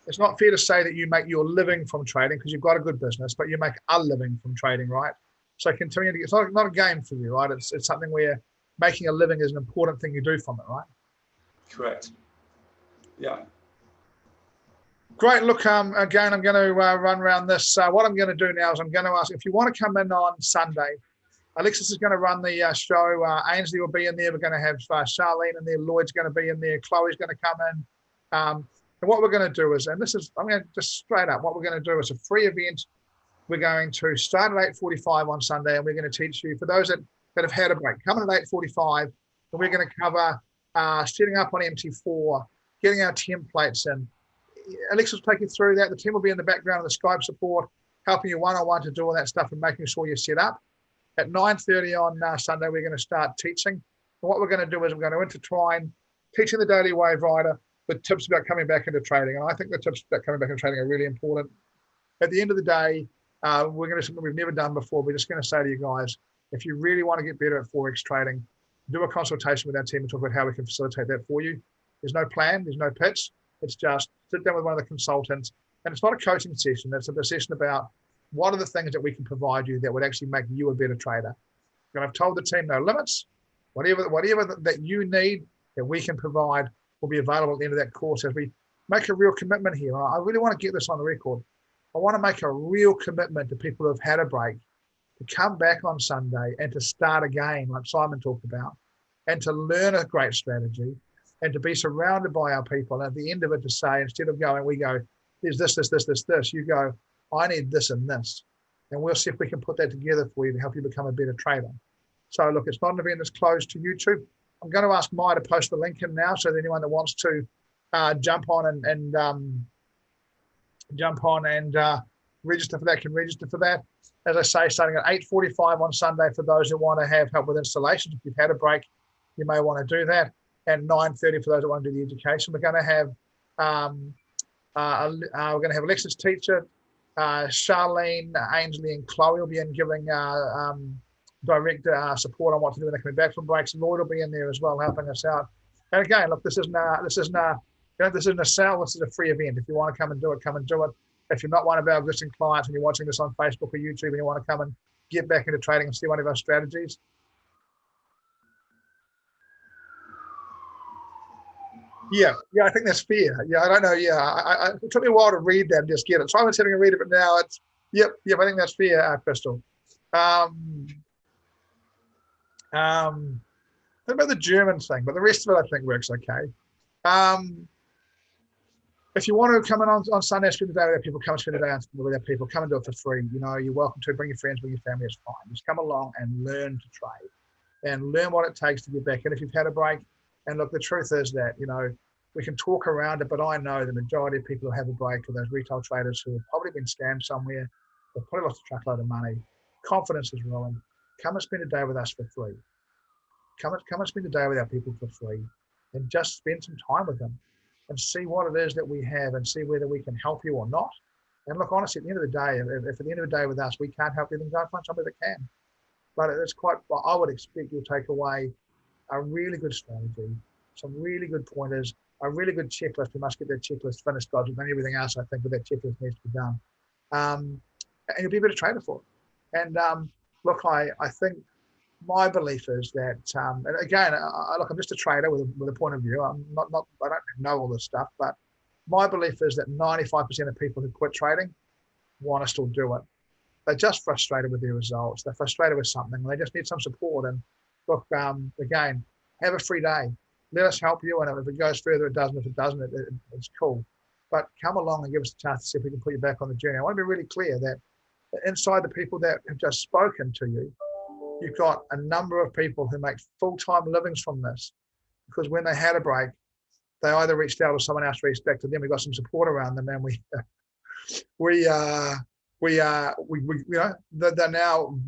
it's not fair to say that you make your living from trading because you've got a good business, but you make a living from trading, right? So continuing to get, it's not a game for you, right? It's something where making a living is an important thing you do from it, right? Correct. Yeah. Great. Look, again, I'm going to run around this. What I'm going to do now is I'm going to ask if you want to come in on Sunday. Alexis is going to run the show. Ainsley will be in there. We're going to have Charlene in there. Lloyd's going to be in there. Chloe's going to come in. And what we're going to do is, and this is, I'm going to just straight up, what we're going to do is a free event. We're going to start at 8:45 on Sunday, and we're going to teach you, for those that have had a break, coming at 8:45, and we're going to cover setting up on MT4, getting our templates in. Alexis will take you through that. The team will be in the background of the Skype support, helping you one-on-one to do all that stuff and making sure you're set up. At 9:30 on Sunday, we're going to start teaching. And what we're going to do is we're going to intertwine teaching the daily wave rider with tips about coming back into trading. And I think the tips about coming back into trading are really important. At the end of the day, we're going to do something we've never done before. We're just going to say to you guys, if you really want to get better at Forex trading, do a consultation with our team and talk about how we can facilitate that for you. There's no plan, there's no pitch. It's just sit down with one of the consultants. And it's not a coaching session. It's a session about what are the things that we can provide you that would actually make you a better trader. And I've told the team no limits. Whatever that you need that we can provide will be available at the end of that course as we make a real commitment here. I really want to get this on the record. I want to make a real commitment to people who have had a break to come back on Sunday and to start again, like Simon talked about, and to learn a great strategy and to be surrounded by our people. And at the end of it to say, instead of going, we go, there's this, you go, I need this and this. And we'll see if we can put that together for you to help you become a better trader. So look, it's not an event that's closed to YouTube. I'm going to ask Maya to post the link in now so that anyone that wants to jump on and register for that can register for that. As I say, starting at 8:45 on Sunday for those who want to have help with installations. If you've had a break, you may want to do that. And 9:30 for those that want to do the education. We're going to have Alexis teacher, Charlene, Ainsley, and Chloe will be in giving direct support on what to do when they're coming back from breaks. Lloyd will be in there as well, helping us out. And again, look, this isn't a sale. This is a free event. If you want to come and do it, come and do it. If you're not one of our existing clients and you're watching this on Facebook or YouTube and you want to come and get back into trading and see one of our strategies, yeah, I think that's fair. Yeah, I don't know. Yeah, it took me a while to read that and just get it. So I'm sitting and read it, but now it's, yep, I think that's fair, Crystal. What about the German thing? But the rest of it, I think, works okay. If you want to come in on Sunday, spend the day with our people, come and spend the day with our people, come and do it for free. You know, you're welcome to. Bring your friends, bring your family, it's fine. Just come along and learn to trade and learn what it takes to get back in if you've had a break. And look, the truth is that, you know, we can talk around it, but I know the majority of people who have a break are those retail traders who have probably been scammed somewhere. They've probably lost a truckload of money. Confidence is ruined. Come and spend a day with us for free. Come and spend a day with our people for free and just spend some time with them and see what it is that we have and see whether we can help you or not. And look, honestly, at the end of the day, if at the end of the day with us, we can't help you, then go find somebody that can. But it's quite, I would expect you'll take away a really good strategy, some really good pointers, a really good checklist. We must get that checklist finished, guys. We've done everything else, I think, but that checklist needs to be done. And you'll be a better trader for it. And look, I think my belief is that, and again, look, I'm just a trader with a point of view. I don't know all this stuff, but my belief is that 95% of people who quit trading want to still do it. they're just frustrated with their results. They're frustrated with something. They just need some support. And look, again, have a free day. Let us help you. And if it goes further, it doesn't. If it doesn't, it's cool. But come along and give us a chance to see if we can put you back on the journey. I want to be really clear that inside the people that have just spoken to you, you've got a number of people who make full-time livings from this, because when they had a break, they either reached out or someone else reached back to them. We got some support around them, and they're now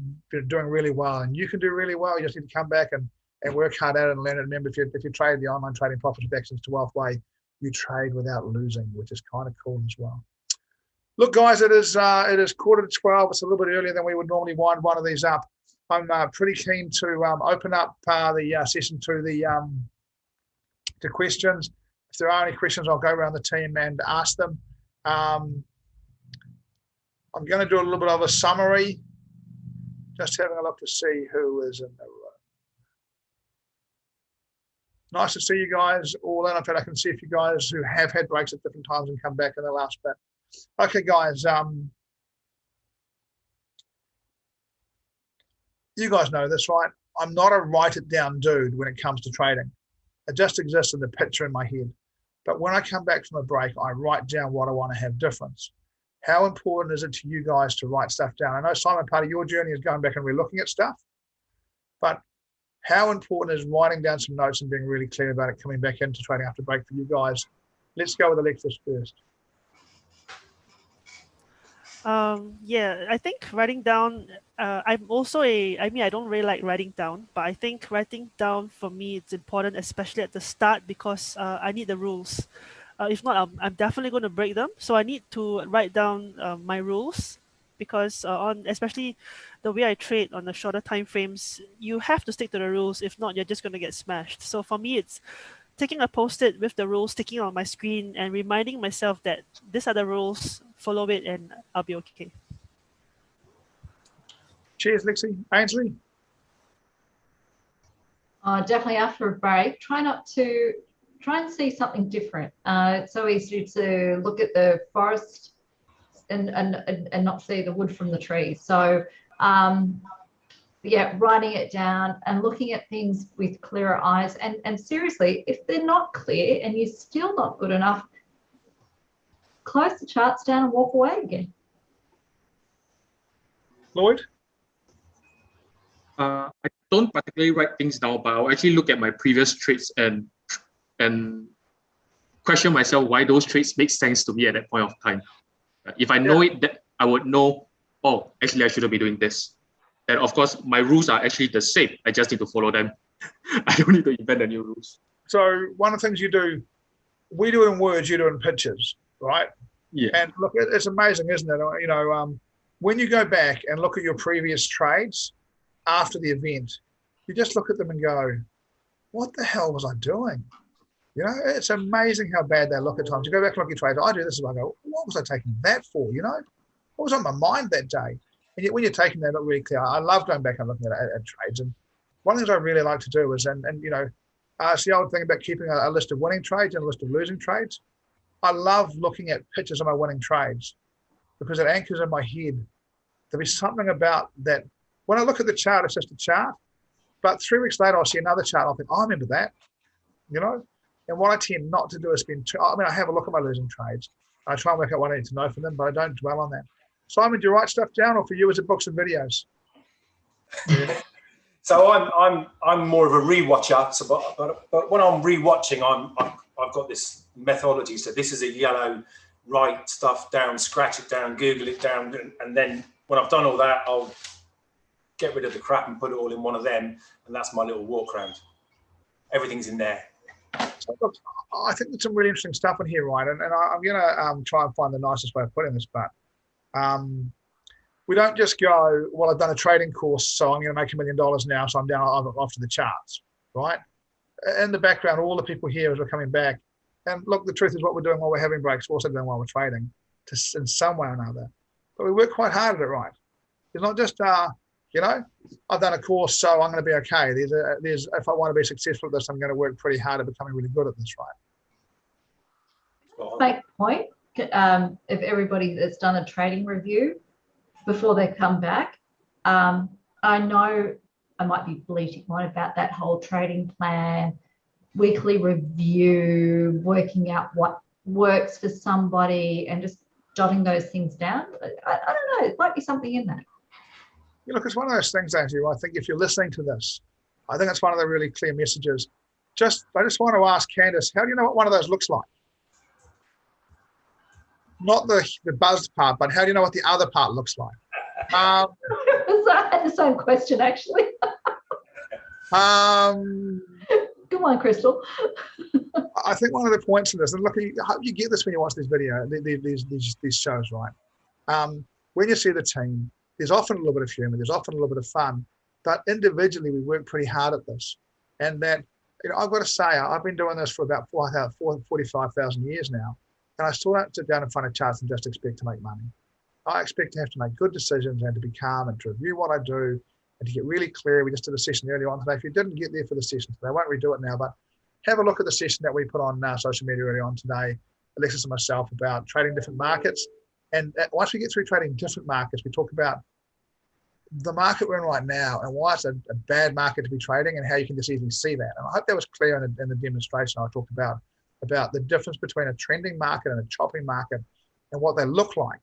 doing really well, and you can do really well. You just need to come back and work hard at it and learn it. Remember, if you trade the online trading profits of access to wealth way, you trade without losing, which is kind of cool as well. Look, guys, it is 11:45. It's a little bit earlier than we would normally wind one of these up. I'm pretty keen to open up the session to questions. If there are any questions, I'll go around the team and ask them. I'm going to do a little bit of a summary, just having a look to see who is in the room. Nice to see you guys all in. In fact, I can see a few guys who have had breaks at different times and come back in the last bit. Okay, guys. You guys know this, right? I'm not a write it down dude when it comes to trading. It just exists in the picture in my head. But when I come back from a break, I write down what I want to have difference. How important is it to you guys to write stuff down? I know, Simon, part of your journey is going back and re-looking at stuff, but how important is writing down some notes and being really clear about it coming back into trading after break for you guys? Let's go with Alexis first. Yeah, I think writing down, I'm also I don't really like writing down, but I think writing down for me, it's important, especially at the start, because I need the rules. If not, I'm definitely going to break them. So I need to write down my rules, because especially the way I trade on the shorter time frames, you have to stick to the rules. If not, you're just going to get smashed. So for me, it's taking a post-it with the rules, sticking on my screen, and reminding myself that these are the rules, follow it, and I'll be okay. Cheers, Lexi. Ainsley? Definitely after a break, try and see something different. It's so easy to look at the forest and not see the wood from the trees. So yeah, writing it down and looking at things with clearer eyes. And seriously, if they're not clear and you're still not good enough, close the charts down and walk away again. Lloyd? I don't particularly write things down, but I'll actually look at my previous trades and question myself why those trades make sense to me at that point of time. If I know it, that I would know, oh, actually I shouldn't be doing this. And of course, my rules are actually the same. I just need to follow them. I don't need to invent the new rules. So one of the things you do, we do it in words, you do it in pictures, right? Yeah. And look, it's amazing, isn't it? You know, when you go back and look at your previous trades after the event, you just look at them and go, what the hell was I doing? You know, it's amazing how bad they look at times. You go back and look at your trades. I do this, and I go, what was I taking that for? You know, what was on my mind that day? And yet when you're taking that, look really clear. I love going back and looking at trades. And one of the things I really like to do is, and you know, it's the old thing about keeping a list of winning trades and a list of losing trades. I love looking at pictures of my winning trades because it anchors in my head. There'll be something about that. When I look at the chart, it's just a chart. But 3 weeks later, I'll see another chart. I'll think, oh, I remember that, you know? And what I tend not to do is I have a look at my losing trades. I try and work out what I need to know for them, but I don't dwell on that. Simon, do you write stuff down, or for you is it books and videos? So I'm more of a rewatcher. So, but when I'm rewatching, I've got this methodology. So this is a yellow, write stuff down, scratch it down, Google it down, and then when I've done all that, I'll get rid of the crap and put it all in one of them, and that's my little walk around. Everything's in there. So look, I think there's some really interesting stuff in here, right? And I'm going to try and find the nicest way of putting this, but we don't just go, well, I've done a trading course, so I'm going to make $1 million now, so I'm down off to the charts, right? In the background, all the people here as we're coming back, and look, the truth is what we're doing while we're having breaks, we're also doing while we're trading, in some way or another. But we work quite hard at it, right? It's not just, you know, I've done a course, so I'm going to be okay. There's if I want to be successful at this, I'm going to work pretty hard at becoming really good at this, right? Make point. If everybody that's done a trading review, before they come back. I know I might be bleating on about that whole trading plan, weekly review, working out what works for somebody and just jotting those things down. I don't know, it might be something in that. You look, it's one of those things, Andrew. I think if you're listening to this, I think it's one of the really clear messages. I just want to ask Candice, how do you know what one of those looks like? Not the buzzed part, but how do you know what the other part looks like? I had the same question, actually. Come on, Crystal. I think one of the points in this, and look, I hope you get this when you watch this video, these shows, right? When you see the team, there's often a little bit of humor, there's often a little bit of fun, but individually we work pretty hard at this. And that, I've got to say, I've been doing this for about 45,000 years now, and I still don't sit down in front of charts and just expect to make money. I expect to have to make good decisions and to be calm and to review what I do and to get really clear. We just did a session earlier on today. If you didn't get there for the session today, I won't redo it now, but have a look at the session that we put on social media earlier on today, Alexis and myself, about trading different markets. And once we get through trading different markets, we talk about the market we're in right now and why it's a bad market to be trading and how you can just easily see that. And I hope that was clear in the demonstration I talked about the difference between a trending market and a chopping market and what they look like.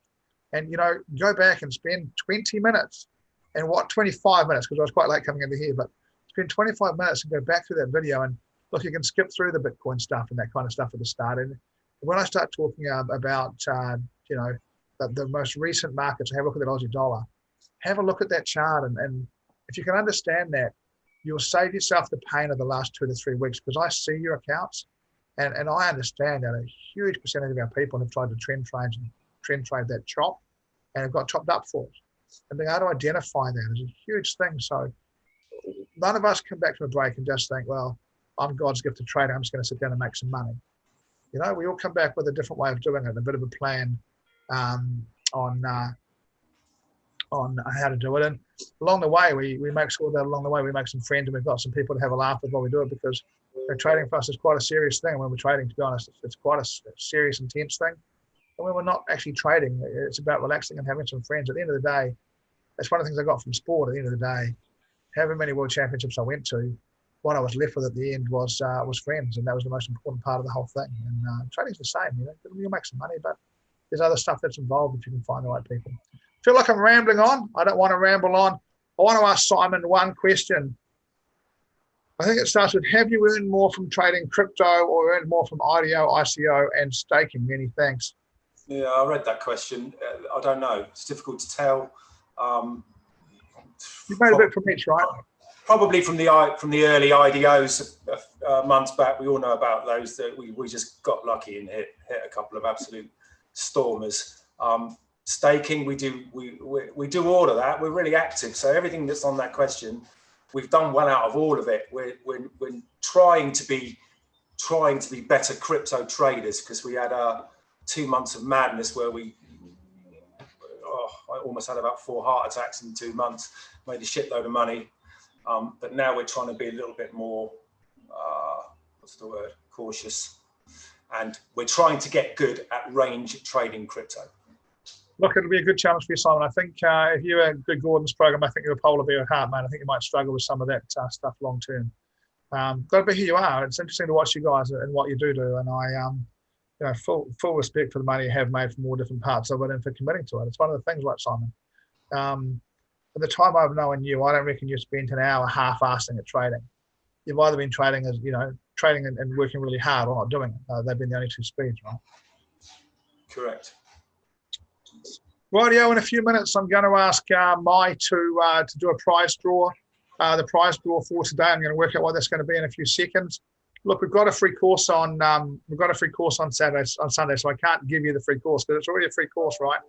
And, go back and spend 20 minutes and 25 minutes, because I was quite late coming into here, but spend 25 minutes and go back through that video and look, you can skip through the Bitcoin stuff and that kind of stuff at the start. And when I start talking about, the most recent markets, have a look at that Aussie dollar, have a look at that chart. And if you can understand that, you'll save yourself the pain of the last 2 to 3 weeks, because I see your accounts and I understand that a huge percentage of our people have tried to trend trade that chop and have got chopped up for it. And being able to identify that is a huge thing. So none of us come back from a break and just think, well, I'm God's gift to trader, I'm just going to sit down and make some money. We all come back with a different way of doing it, a bit of a plan on how to do it. And along the way, we make sure that along the way we make some friends and we've got some people to have a laugh with while we do it, because trading for us is quite a serious thing. When we're trading, to be honest, it's quite a serious, intense thing. And when we're not actually trading, it's about relaxing and having some friends. At the end of the day, that's one of the things I got from sport. At the end of the day, however many world championships I went to, what I was left with at the end was friends, and that was the most important part of the whole thing. And trading's the same. You'll make some money, but there's other stuff that's involved if you can find the right people. I feel like I'm rambling on. I don't want to ramble on. I want to ask Simon one question. I think it starts with, have you earned more from trading crypto or earned more from IDO, ICO, and staking? Many thanks. Yeah, I read that question. I don't know. It's difficult to tell. You've made a bit from each, right? Probably from the early IDOs months back. We all know about those. That we just got lucky and hit a couple of absolute stormers. Staking, we do all of that. We're really active. So everything that's on that question, we've done well out of all of it. We're trying to be better crypto traders, because we had 2 months of madness where I almost had about 4 heart attacks in 2 months, made a shitload of money. But now we're trying to be a little bit more, cautious. And we're trying to get good at range trading crypto. Look, it'll be a good challenge for you, Simon. I think if you're a good Gordon's program, I think you're a polar bear at heart, mate. I think you might struggle with some of that stuff long term. Got to be who you are. It's interesting to watch you guys and what you do. And I, full respect for the money you have made from all different parts of it and for committing to it. It's one of the things, like Simon. At the time I've known you, I don't reckon you spent an hour half-assing at trading. You've either been trading as trading and working really hard, or not doing it. They've been the only two speeds, right? Correct. Rightio, in a few minutes, I'm going to ask Mai to do a prize draw. The prize draw for today, I'm going to work out what that's going to be in a few seconds. Look, we've got a free course on Sunday, so I can't give you the free course because it's already a free course, right?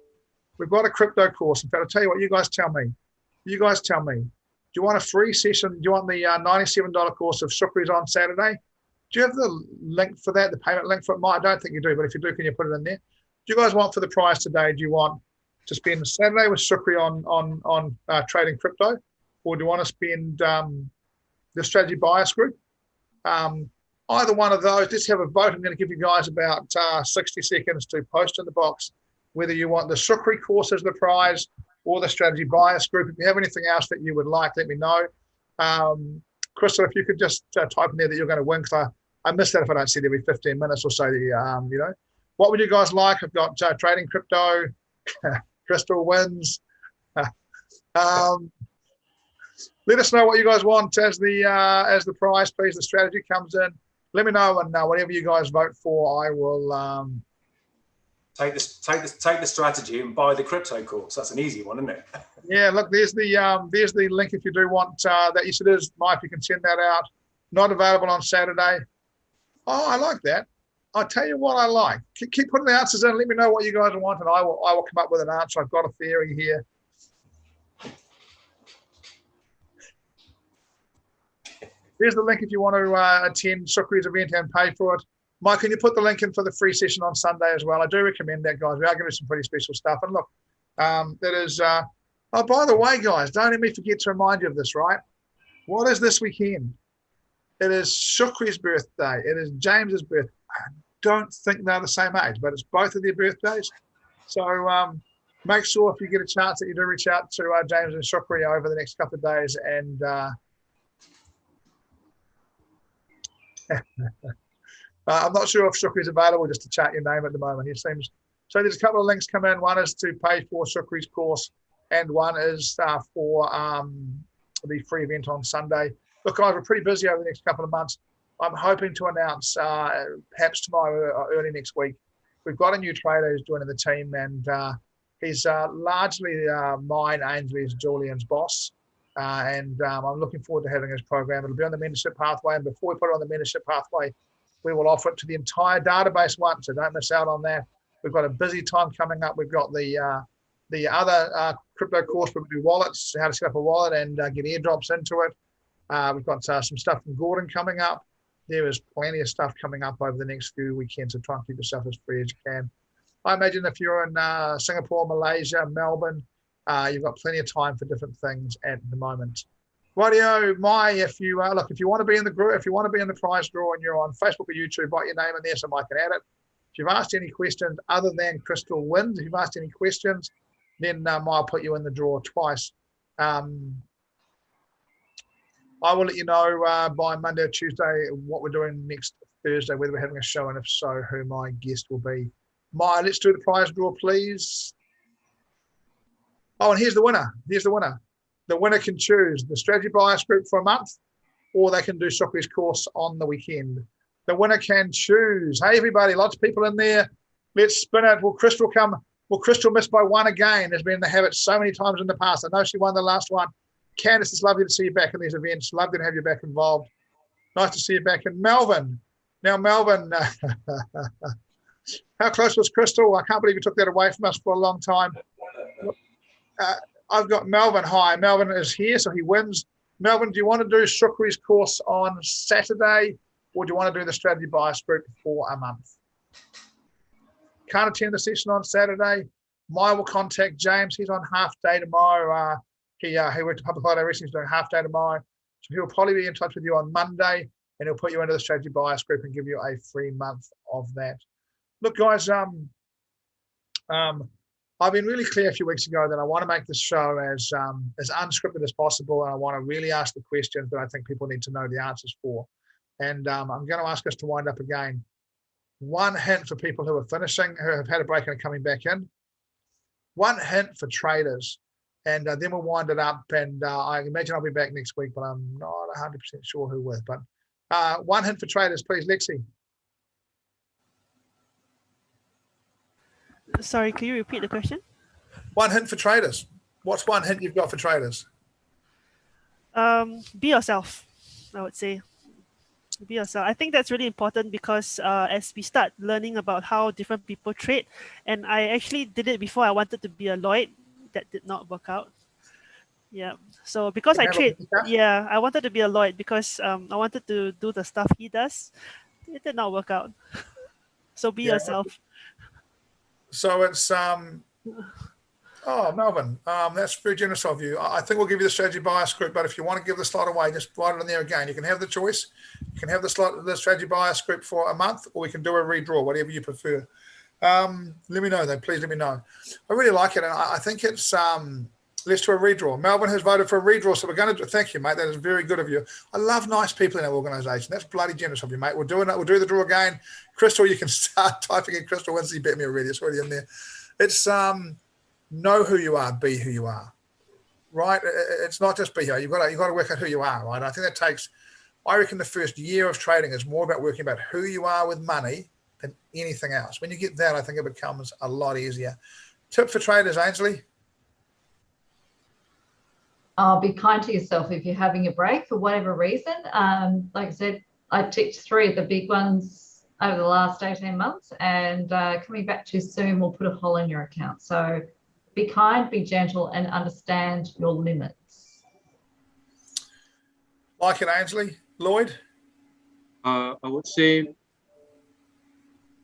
We've got a crypto course. In fact, I'll tell you what, you guys tell me. Do you want a free session? Do you want the $97 course of Sukri's on Saturday? Do you have the link for that, the payment link for it? I don't think you do, but if you do, can you put it in there? Do you guys want for the prize today, do you want to spend Saturday with Sukri on trading crypto, or do you want to spend the strategy bias group? Either one of those, let's have a vote. I'm going to give you guys about 60 seconds to post in the box whether you want the Sukri course as the prize or the strategy bias group. If you have anything else that you would like, let me know. Crystal, if you could just type in there that you're going to win, because I miss that if I don't see it every 15 minutes or so. What would you guys like? I've got trading crypto, Crystal wins. Let us know what you guys want as the prize, please. The strategy comes in. Let me know, and whatever you guys vote for, I will take the strategy and buy the crypto course. That's an easy one, isn't it? Yeah, look, there's the link if you do want that. Yes, it is, Mike. You can send that out. Not available on Saturday. Oh, I like that. I'll tell you what I like. Keep putting the answers in. Let me know what you guys want, and I will come up with an answer. I've got a theory here. There's the link if you want to attend Sukri's event and pay for it. Mike, can you put the link in for the free session on Sunday as well? I do recommend that, guys. We are giving some pretty special stuff. And look, that is, oh, by the way, guys, don't let me forget to remind you of this, right? What is this weekend? It is Sukri's birthday. It is James's birthday. I don't think they're the same age, but it's both of their birthdays. So make sure if you get a chance that you do reach out to James and Sukri over the next couple of days. And I'm not sure if Sukri's available just to chat your name at the moment. He seems so. There's a couple of links come in. One is to pay for Sukri's course, and one is for the free event on Sunday. Look, guys, we're pretty busy over the next couple of months. I'm hoping to announce perhaps tomorrow or early next week. We've got a new trader who's joining the team, and he's largely mine, Ainsley's, Julian's boss. And I'm looking forward to having his program. It'll be on the mentorship pathway, and before we put it on the mentorship pathway, we will offer it to the entire database once, so don't miss out on that. We've got a busy time coming up. We've got the other crypto course where we do wallets, how to set up a wallet and get airdrops into it. We've got some stuff from Gordon coming up. There is plenty of stuff coming up over the next few weekends, so try and keep yourself as free as you can. I imagine if you're in Singapore, Malaysia, Melbourne, you've got plenty of time for different things at the moment. Rightio, if you want to be in the group, if you want to be in the prize draw and you're on Facebook or YouTube, write your name in there so Mike can add it. If you've asked any questions other than Crystal wins, if you've asked any questions, then I'll put you in the draw twice. I will let you know by Monday or Tuesday what we're doing next Thursday, whether we're having a show, and if so, who my guest will be. Let's do the prize draw, please. Oh, and here's the winner. The winner can choose the strategy bias group for a month, or they can do Sukri's course on the weekend. The winner can choose. Hey, everybody, lots of people in there. Let's spin it. Will Crystal come? Will Crystal miss by one again? There's been the habit so many times in the past. I know she won the last one. Candice, it's lovely to see you back in these events. Lovely to have you back involved. Nice to see you back in Melbourne. Now, Melbourne, how close was Crystal? I can't believe you took that away from us for a long time. I've got Melvin. Hi, Melvin is here, so he wins. Melvin, do you want to do Sukri's course on Saturday, or do you want to do the strategy bias group for a month? Can't attend the session on Saturday. Maya will contact James. He's on half day tomorrow. He worked at Public Holiday recently. He's doing half day tomorrow. So he'll probably be in touch with you on Monday, and he'll put you into the strategy bias group and give you a free month of that. Look, guys, I've been really clear a few weeks ago that I want to make this show as unscripted as possible, and I want to really ask the questions that I think people need to know the answers for. And I'm going to ask us to wind up again. One hint for people who are finishing, who have had a break and are coming back in. One hint for traders, and then we'll wind it up. And I imagine I'll be back next week, but I'm not 100% sure who with. But one hint for traders, please, Lexi. Sorry, can you repeat the question? One hint for traders. What's one hint you've got for traders? Be yourself, I would say. Be yourself. I think that's really important because as we start learning about how different people trade, and I actually did it before I wanted to be a Lloyd. That did not work out. Yeah. So because I trade, I wanted to be a Lloyd because I wanted to do the stuff he does. It did not work out. So be yourself. So it's Melvin, that's very generous of you. I think we'll give you the strategy bias group, but if you want to give the slot away, just write it in there again. You can have the choice. You can have the strategy bias group for a month, or we can do a redraw, whatever you prefer. Let me know though. Please let me know. I really like it, and I think it's let's do a redraw. Melbourne has voted for a redraw, so we're going to do. Thank you, mate. That is very good of you. I love nice people in our organisation. That's bloody generous of you, mate. We'll do it. We'll do the draw again. Crystal, you can start typing in Crystal once you bet me already. It's already in there. It's know who you are, be who you are. Right? It's not just be who you are. You've got to work out who you are. Right? I think that takes. I reckon the first year of trading is more about working about who you are with money than anything else. When you get that, I think it becomes a lot easier. Tip for traders, Ainsley. Be kind to yourself if you're having a break for whatever reason. Like I said, I ticked 3 of the big ones over the last 18 months, and coming back too soon will put a hole in your account. So be kind, be gentle, and understand your limits. Like it, Ainsley. Lloyd? I would say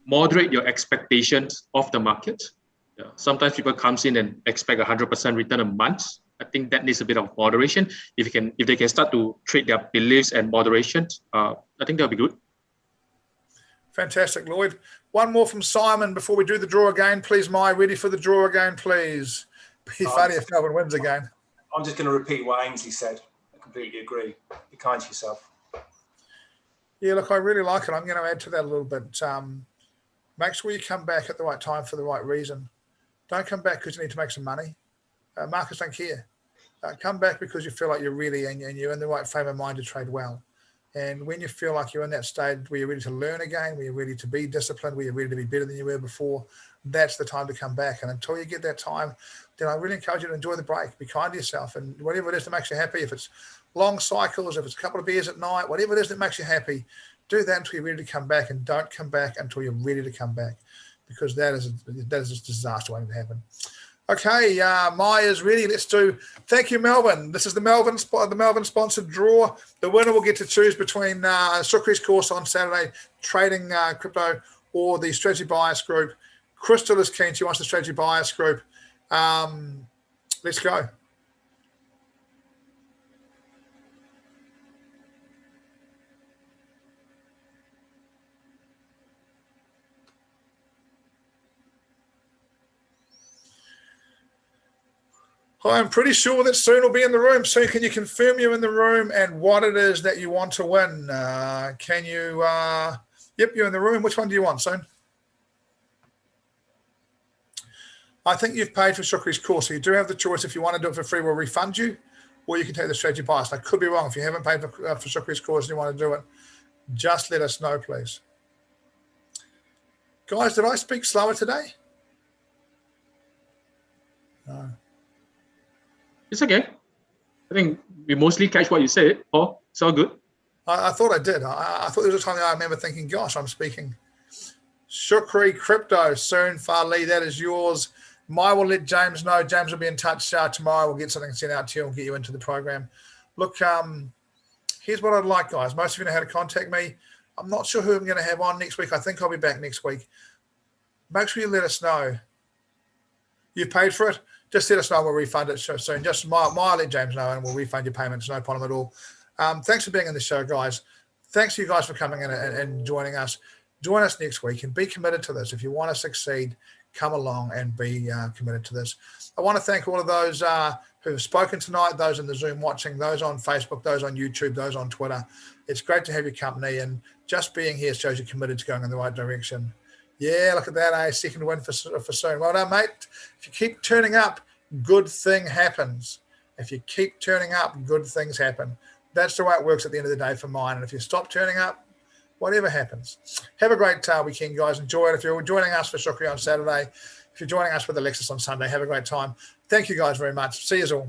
moderate your expectations of the market. Yeah. Sometimes people comes in and expect 100% return a month. I think that needs a bit of moderation. If they can start to trade their beliefs and moderation, I think that'll be good. Fantastic, Lloyd. One more from Simon before we do the draw again, please. Mai, ready for the draw again, please. Be funny if Melbourne wins again. I'm just going to repeat what Ainsley said. I completely agree. Be kind to yourself. Yeah, look, I really like it. I'm going to add to that a little bit. Make sure you come back at the right time for the right reason. Don't come back because you need to make some money. Markets don't care. Come back because you feel like you're really and you're in the right frame of mind to trade well. And when you feel like you're in that stage where you're ready to learn again, where you're ready to be disciplined, where you're ready to be better than you were before, that's the time to come back. And until you get that time, then I really encourage you to enjoy the break. Be kind to yourself, and whatever it is that makes you happy, if it's long cycles, if it's a couple of beers at night, whatever it is that makes you happy, do that until you're ready to come back, and don't come back until you're ready to come back, because that is a disaster waiting to happen. Okay, Maya's ready. Let's do. Thank you, Melbourne. This is the Melbourne sponsored draw. The winner will get to choose between Shukri's course on Saturday, trading crypto, or the strategy bias group. Crystal is keen. She wants the strategy bias group. Let's go. I'm pretty sure that Soon will be in the room. Soon, can you confirm you're in the room and what it is that you want to win? Can you? Yep, you're in the room. Which one do you want, Soon? I think you've paid for Shukri's course, so you do have the choice. If you want to do it for free, we'll refund you, or you can take the strategy bias. I could be wrong. If you haven't paid for Shukri's course and you want to do it, just let us know, please. Guys, did I speak slower today? No. It's okay. I think we mostly catch what you said. Oh, it's all good. I thought I did. I thought there was a time that I remember thinking, gosh, I'm speaking. Shukri Crypto, Soon Farley, that is yours. Mai will let James know. James will be in touch tomorrow. We'll get something sent out to you and get you into the program. Look, here's what I'd like, guys. Most of you know how to contact me. I'm not sure who I'm going to have on next week. I think I'll be back next week. Make sure you let us know. You've paid for it? Just let us know. We'll refund it soon. Just let James know and we'll refund your payments. No problem at all. Thanks for being on the show, guys. Thanks to you guys for coming in and joining us. Join us next week and be committed to this. If you want to succeed, come along and be committed to this. I want to thank all of those who have spoken tonight, those in the Zoom watching, those on Facebook, those on YouTube, those on Twitter. It's great to have your company, and just being here shows you're committed to going in the right direction. Yeah, look at that, second win for Soon. Well done, mate. If you keep turning up, good thing happens. If you keep turning up, good things happen. That's the way it works at the end of the day for mine. And if you stop turning up, whatever happens. Have a great weekend, guys. Enjoy it. If you're joining us for Shukri on Saturday, if you're joining us with Alexis on Sunday, have a great time. Thank you guys very much. See you all.